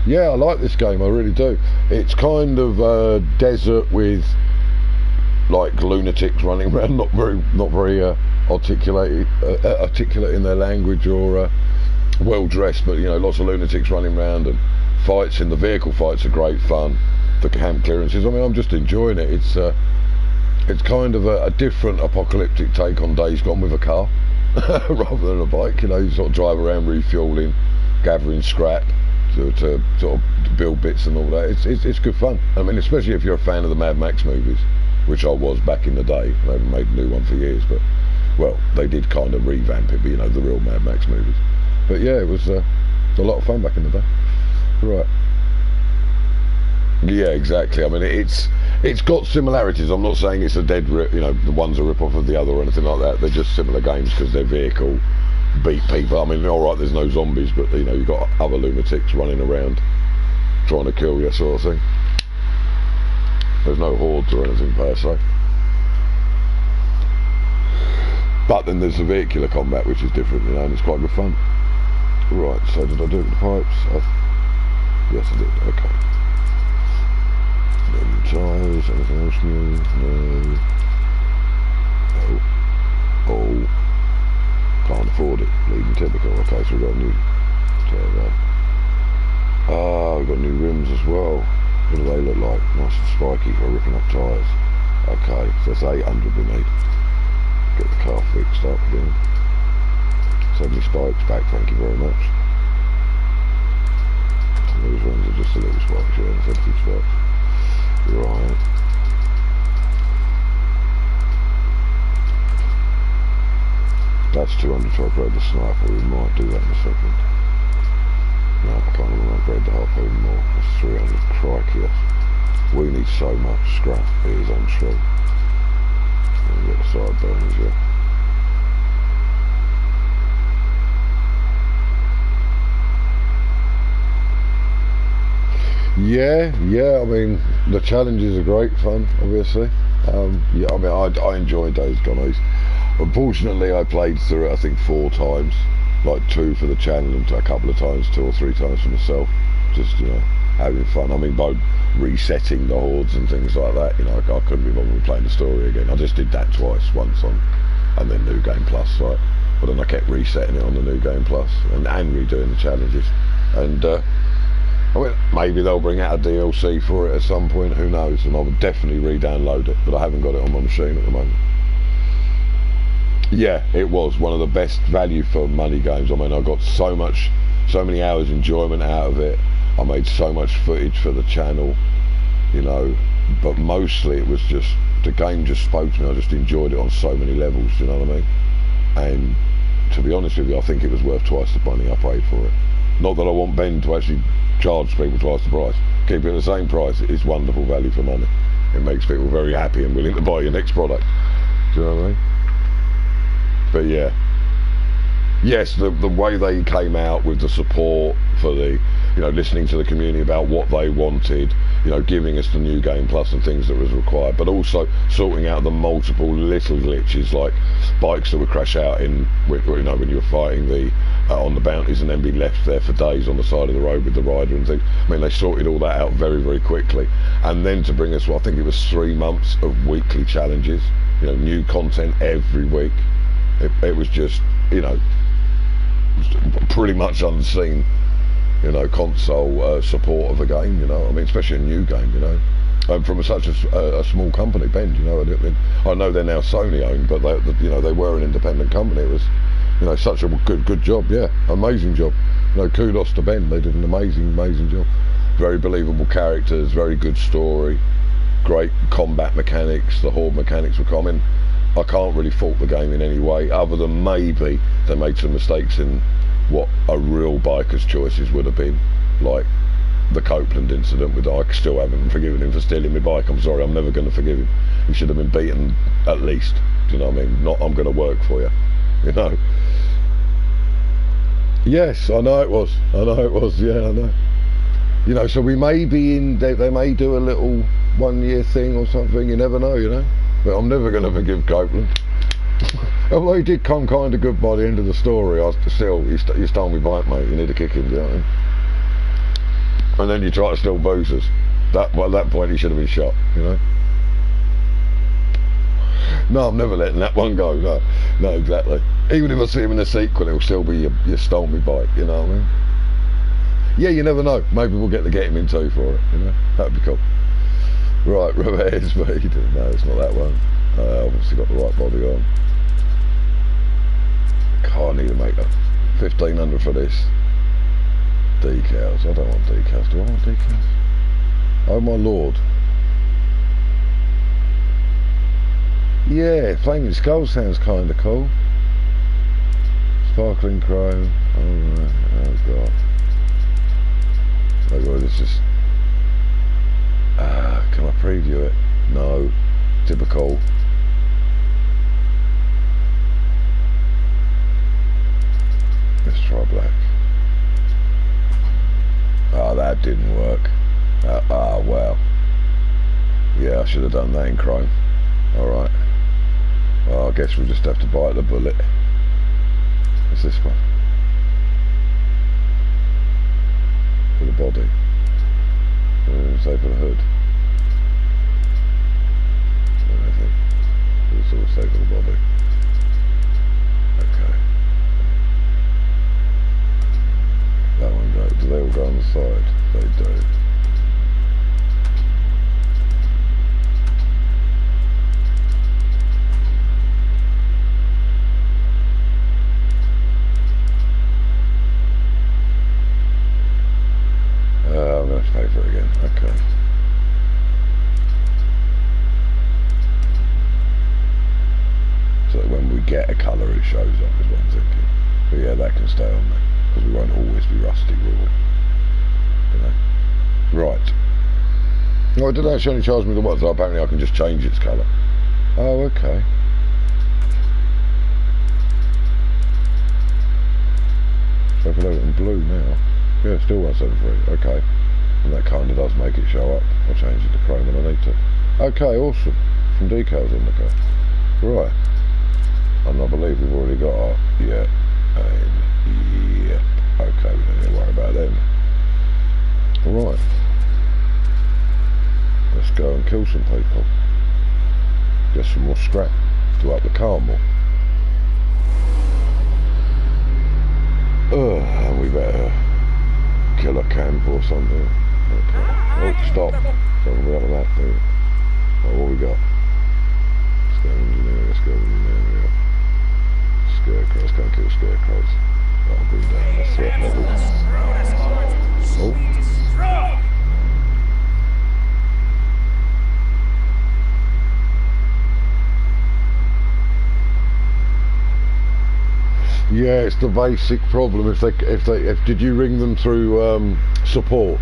Yeah, I like this game, I really do. It's kind of a desert with like lunatics running around, not very articulate in their language or well dressed, but you know, lots of lunatics running around, and fights in the vehicle fights are great fun. The camp clearances, I mean, I'm just enjoying it. It's kind of a different apocalyptic take on Days Gone with a car rather than a bike. You know, you sort of drive around refueling, gathering scrap to sort of build bits and all that. It's good fun. I mean, especially if you're a fan of the Mad Max movies, which I was back in the day. They haven't made a new one for years, but well, they did kind of revamp it, but you know, the real Mad Max movies. But yeah, it was a lot of fun back in the day. Right. Yeah, exactly. I mean, it's got similarities. I'm not saying it's a dead rip, you know, the one's a rip-off of the other or anything like that. They're just similar games because they're vehicle, beat people. I mean, all right, there's no zombies, but you know, you've got other lunatics running around trying to kill you, sort of thing. There's no hordes or anything per se. But then there's the vehicular combat, which is different, you know, and it's quite good fun. Right, so did I do it with the pipes? Yes, I did. Okay. Then tyres, anything else new? No. Oh. Can't afford it. Leading typical. Okay, so we've got a new tyre there. Ah, we've got new rims as well. What do they look like? Nice and spiky for ripping up tyres. Okay, so that's 800 we need. Get the car fixed up again. Send me spikes back, thank you very much. to upgrade the sniper. We might do that in a second. No, I can't even upgrade the harpoon more. That's 300. Crikey. We need so much scrap. It is untrue. I'll get the sideburns, yeah. Yeah, I mean, the challenges are great fun, obviously. Yeah, I mean, I enjoyed Days Gone East. Unfortunately, I played through it, I think, 4 times. Like 2 for the channel and a couple of times, 2 or 3 times for myself. Just, you know, having fun. I mean, by resetting the hordes and things like that, you know, I couldn't be bothered with playing the story again. I just did that twice, once on, and then New Game Plus, right? But then I kept resetting it on the New Game Plus and redoing the challenges. And, I mean, maybe they'll bring out a DLC for it at some point, who knows, and I would definitely re-download it, but I haven't got it on my machine at the moment. Yeah, it was one of the best value for money games. I mean, I got so many hours enjoyment out of it. I made so much footage for the channel, you know, but mostly it was just, the game just spoke to me. I just enjoyed it on so many levels, do you know what I mean? And to be honest with you, I think it was worth twice the money I paid for it. Not that I want Ben to actually charge people twice the price. Keep it at the same price. It's wonderful value for money. It makes people very happy and willing to buy your next product. Do you know what I mean? But yeah, yes, the way they came out with the support for the, you know, listening to the community about what they wanted, you know, giving us the New Game Plus and things that was required, but also sorting out the multiple little glitches like bikes that would crash out in, you know, when you were fighting the on the bounties and then be left there for days on the side of the road with the rider and things. I mean, they sorted all that out very, very quickly. And then to bring us, well, I think it was 3 months of weekly challenges, you know, new content every week. It was just, you know, pretty much unseen, you know, console support of a game, you know. I mean, especially a new game, you know, from such a small company, Ben, you know. I know they're now Sony owned, but they, you know, they were an independent company. It was, you know, such a good job, yeah, amazing job. You know, kudos to Ben. They did an amazing job. Very believable characters, very good story, great combat mechanics. The horde mechanics were common. I can't really fault the game in any way, other than maybe they made some mistakes in what a real biker's choices would have been, like the Copeland incident. With I still haven't forgiven him for stealing my bike. I'm sorry, I'm never going to forgive him. He should have been beaten at least. Do you know what I mean? Not, I'm going to work for you, you know. Yes, I know it was. Yeah, I know. You know, so we may be in. They may do a little 1-year thing or something. You never know, you know. But I'm never going to forgive Copeland. Although he did come kind of good by the end of the story, you stole me bike, mate. You need to kick him, do you know what I mean? And then you try to steal boosters. At that point, he should have been shot, you know? No, I'm never letting that one go. No, exactly. Even if I see him in a sequel, it'll still be you stole me bike, you know what I mean? Yeah, you never know. Maybe we'll get him in 2 for it, you know? That'd be cool. Right, reverse speed. No, it's not that one. Obviously got the right body on. I need to make that 1500 for this. Decals. I don't want decals. Do I want decals? Oh my lord. Yeah, Flaming Skull sounds kind of cool. Sparkling Chrome. Oh, right. Oh god. Oh god, it's just... can I preview it? No. Typical. Let's try black. Oh, that didn't work. Wow. Yeah, I should have done that in chrome. Alright. Well, I guess we'll just have to bite the bullet. What's this one? For the body. Say for the hood. I think it's all say for the body. Okay. That one goes. Do they all go on the side? They do. I'm going to have to pay for it again. Okay. So that when we get a colour it shows up is what I'm thinking. that can stay on there, because we won't always be rusty, will we? You know. Right. No, it didn't actually only charge me the what, so apparently I can just change its colour. Oh, okay. So if I load it in blue now, yeah, still 173, okay. And that kind of does make it show up. I'll change it to chrome when I need to. Okay, awesome. Some decals on the car. Right. And I believe we've already got our, yeah, and yep. Okay, we don't need to worry about them. Right. Let's go and kill some people. Get some more scrap to up the car more. And we better kill a camp or something. Okay. Oh, stop. Don't worry about that, do you? Oh, what we got? Let's go engineer, let's go engineer. Scarecrow, let's go and kill scarecrows. That'll bring down the threat level. Oh. Yeah, it's the basic problem. If did you ring them through support?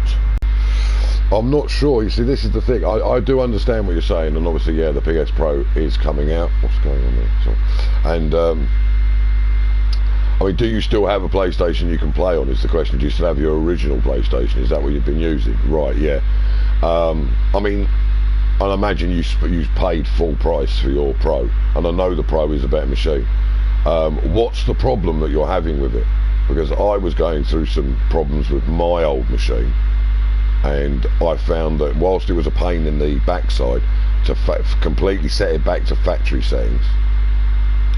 I'm not sure. You see, this is the thing. I do understand what you're saying, and obviously, yeah, the PS Pro is coming out. What's going on there? Sorry. And I mean, do you still have a PlayStation you can play on? Is the question. Do you still have your original PlayStation? Is that what you've been using? Right. Yeah. I mean, I imagine you paid full price for your Pro, and I know the Pro is a better machine. What's the problem that you're having with it? Because I was going through some problems with my old machine, and I found that whilst it was a pain in the backside to completely set it back to factory settings,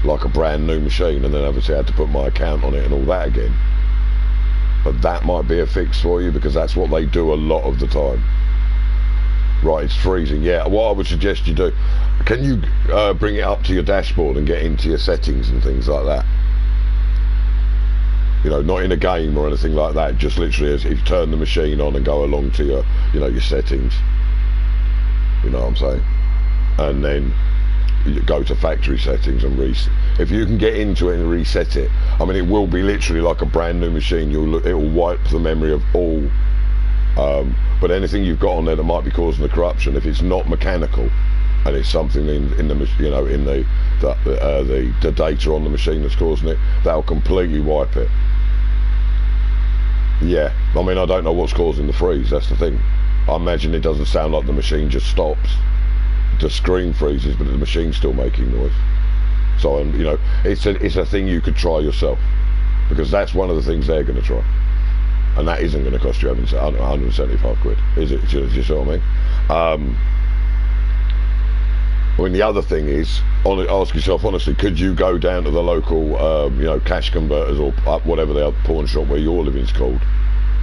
like a brand new machine, and then obviously I had to put my account on it and all that again. But that might be a fix for you, because that's what they do a lot of the time. Right, it's freezing. Yeah, what I would suggest you do, can you bring it up to your dashboard and get into your settings and things like that? You know, not in a game or anything like that, just literally as if you turn the machine on and go along to your, you know, your settings. You know what I'm saying? And then you go to factory settings and reset. If you can get into it and reset it, I mean, it will be literally like a brand new machine. It will wipe the memory of all. But anything you've got on there that might be causing the corruption, if it's not mechanical, and it's something in the, you know, in the data on the machine that's causing it, that'll completely wipe it. Yeah, I mean, I don't know what's causing the freeze. That's the thing. I imagine it doesn't sound like the machine just stops. The screen freezes, but the machine's still making noise. So, you know, it's a thing you could try yourself, because that's one of the things they're going to try. And that isn't going to cost you 175 quid, is it? Do you see what I mean? The other thing is, ask yourself honestly, could you go down to the local, you know, cash converters or whatever the pawn shop where your living's called,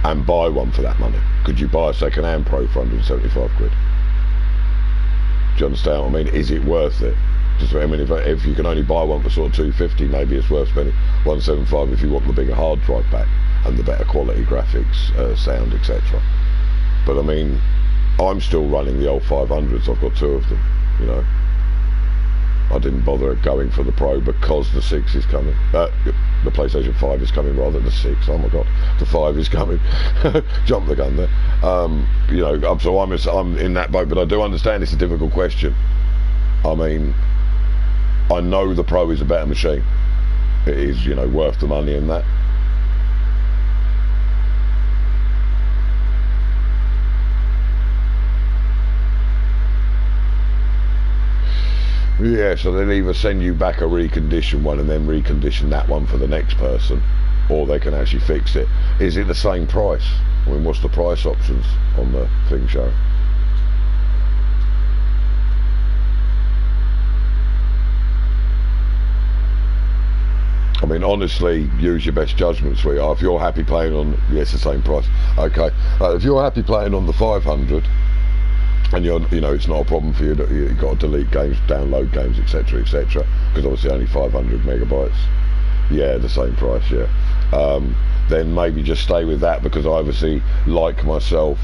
and buy one for that money? Could you buy a second-hand Pro for 175 quid? Do you understand what I mean? Is it worth it? Just, I mean, if you can only buy one for sort of 250, maybe it's worth spending 175 if you want the bigger hard drive back and the better quality graphics, sound, etc. But I mean, I'm still running the old 500s. I've got two of them, you know. I didn't bother going for the Pro because the 6 is coming. The PlayStation 5 is coming rather than the 6. Oh my God, the 5 is coming. Jump the gun there. You know, so I'm in that boat, but I do understand it's a difficult question. I mean, I know the Pro is a better machine. It is, you know, worth the money in that. Yeah, so they'll either send you back a reconditioned one and then recondition that one for the next person, or they can actually fix it. Is it the same price? I mean, what's the price options on the thing show? I mean, honestly, use your best judgment, sweetheart. If you're happy playing on, yes, the same price. Okay, if you're happy playing on the 500, and you know it's not a problem for you that you've got to delete games, download games, etc, etc, because obviously only 500 megabytes. Yeah, the same price. Yeah. Then maybe just stay with that, because I obviously, like myself,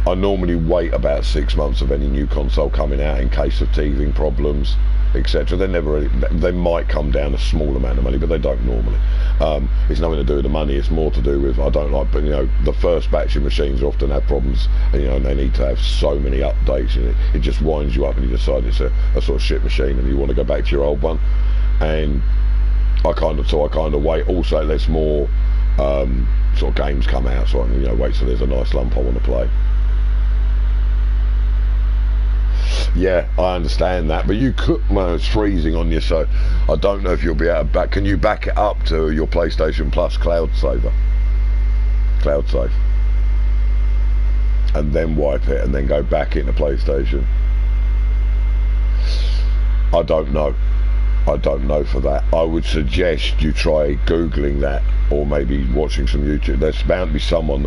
I normally wait about 6 months of any new console coming out in case of teething problems. etc. They might come down a small amount of money, but they don't normally. It's nothing to do with the money. It's more to do with I don't like, but the first batch of machines often have problems, and and they need to have so many updates, and it just winds you up, and you decide it's a sort of shit machine, and you want to go back to your old one. And I kind of wait. Also, it lets more sort of games come out, so I can wait till there's a nice lump I want to play. Yeah, I understand that, but you could. Well, it's freezing on you, so I don't know if you'll be able to back. Can you back it up to your PlayStation Plus cloud save, and then wipe it, and then go back into PlayStation? I don't know. I don't know for that. I would suggest you try Googling that, or maybe watching some YouTube. There's bound to be someone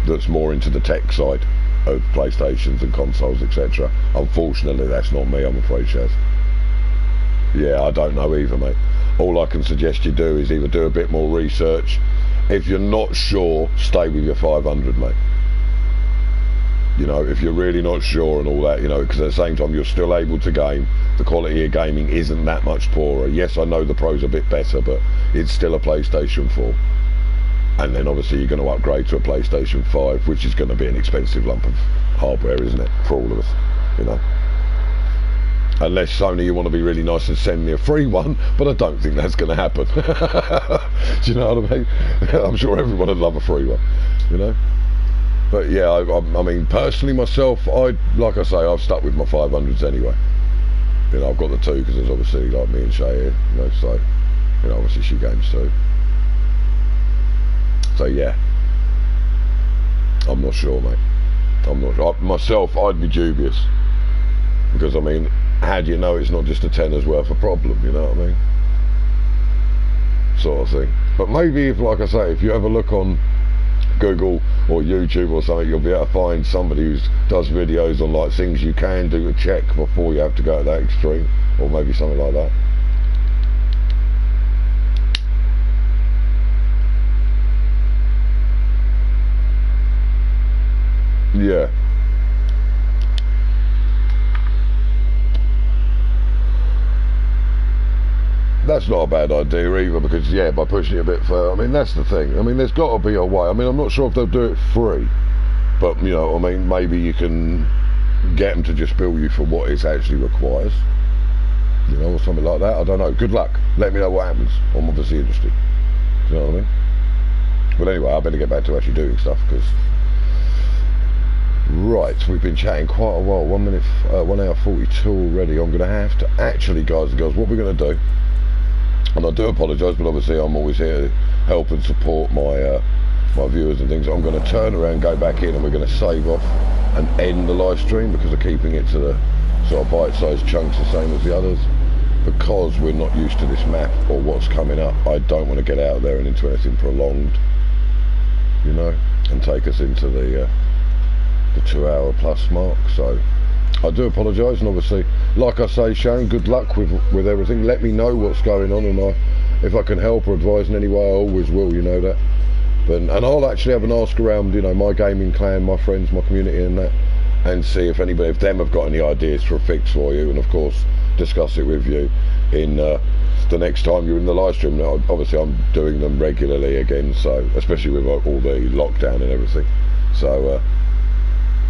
that's more into the tech side of PlayStations and consoles, etc. Unfortunately, that's not me, I'm afraid, Shaz. Yeah, I don't know either, mate. All I can suggest you do is either do a bit more research. If you're not sure, stay with your 500, mate. If you're really not sure and all that, because at the same time you're still able to game. The quality of gaming isn't that much poorer. Yes, I know the Pro's a bit better, but it's still a PlayStation 4. And then obviously you're going to upgrade to a PlayStation 5, which is going to be an expensive lump of hardware, isn't it, for all of us, Unless, Sony, you want to be really nice and send me a free one, but I don't think that's going to happen. Do you know what I mean? I'm sure everyone would love a free one, But yeah, I mean, personally myself, like I say, I've stuck with my 500s anyway. I've got the 2 because there's obviously like me and Shay here, so, obviously she games too. So yeah, I'm not sure, mate. I'm not sure. Myself, I'd be dubious, because I mean, how do you know it's not just a tenner's worth of problem? You know what I mean? Sort of thing. But maybe if, like I say, if you have a look on Google or YouTube or something, you'll be able to find somebody who does videos on like things you can do to check before you have to go to that extreme, or maybe something like that. Yeah. That's not a bad idea either, because yeah, by pushing it a bit further, I mean, that's the thing. I mean, there's got to be a way. I mean, I'm not sure if they'll do it free, but I mean, maybe you can get them to just bill you for what it actually requires, or something like that. I don't know. Good luck. Let me know what happens. I'm obviously interested. Do you know what I mean? But anyway, I better get back to actually doing stuff, because right, we've been chatting quite a while. 1 minute, 1 hour 42 already. I'm going to have to actually, guys and girls, what we're going to do, and I do apologise, but obviously I'm always here to help and support my my viewers and things. I'm going to turn around, go back in, and we're going to save off and end the live stream, because of keeping it to the sort of bite-sized chunks the same as the others, because we're not used to this map or what's coming up. I don't want to get out there and into anything prolonged, and take us into the 2 hour plus mark. So I do apologise, and obviously, like I say, Sharon, good luck with everything. Let me know what's going on, and if I can help or advise in any way, I always will, you know that. And I'll actually have an ask around, my gaming clan, my friends, my community and that, and see if anybody, if them have got any ideas for a fix for you, and of course discuss it with you in the next time you're in the live stream. Now, obviously I'm doing them regularly again, so especially with all the lockdown and everything, so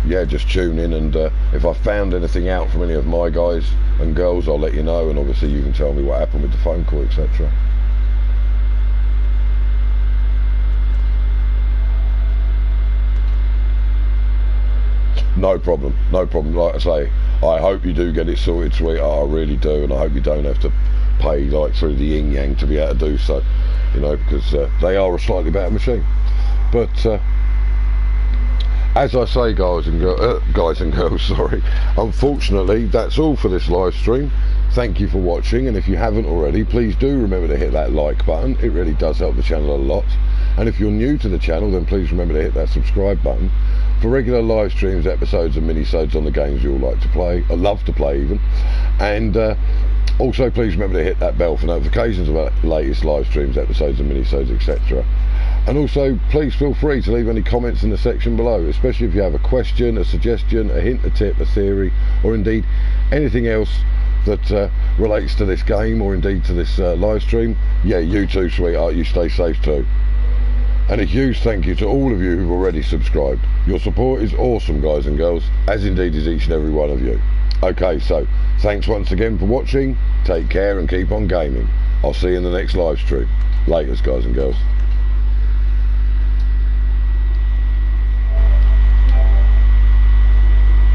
yeah, just tune in, and if I found anything out from any of my guys and girls, I'll let you know, and obviously you can tell me what happened with the phone call, etc. No problem, no problem. Like I say, I hope you do get it sorted, sweetheart. I really do, and I hope you don't have to pay like through the yin yang to be able to do so, because they are a slightly better machine. But as I say, guys and girls, sorry, unfortunately that's all for this live stream. Thank you for watching, and if you haven't already, please do remember to hit that like button. It really does help the channel a lot. And if you're new to the channel, then please remember to hit that subscribe button for regular live streams, episodes and mini-sodes on the games you all like to play, or love to play even. And also please remember to hit that bell for notifications about latest live streams, episodes and mini-sodes, etc. And also please feel free to leave any comments in the section below, especially if you have a question, a suggestion, a hint, a tip, a theory, or indeed anything else that relates to this game or indeed to this live stream, yeah, you too, sweetheart, you stay safe too. And a huge thank you to all of you who've already subscribed. Your support is awesome, guys and girls, as indeed is each and every one of you. Okay, so thanks once again for watching. Take care and keep on gaming. I'll see you in the next live stream. Laters, guys and girls.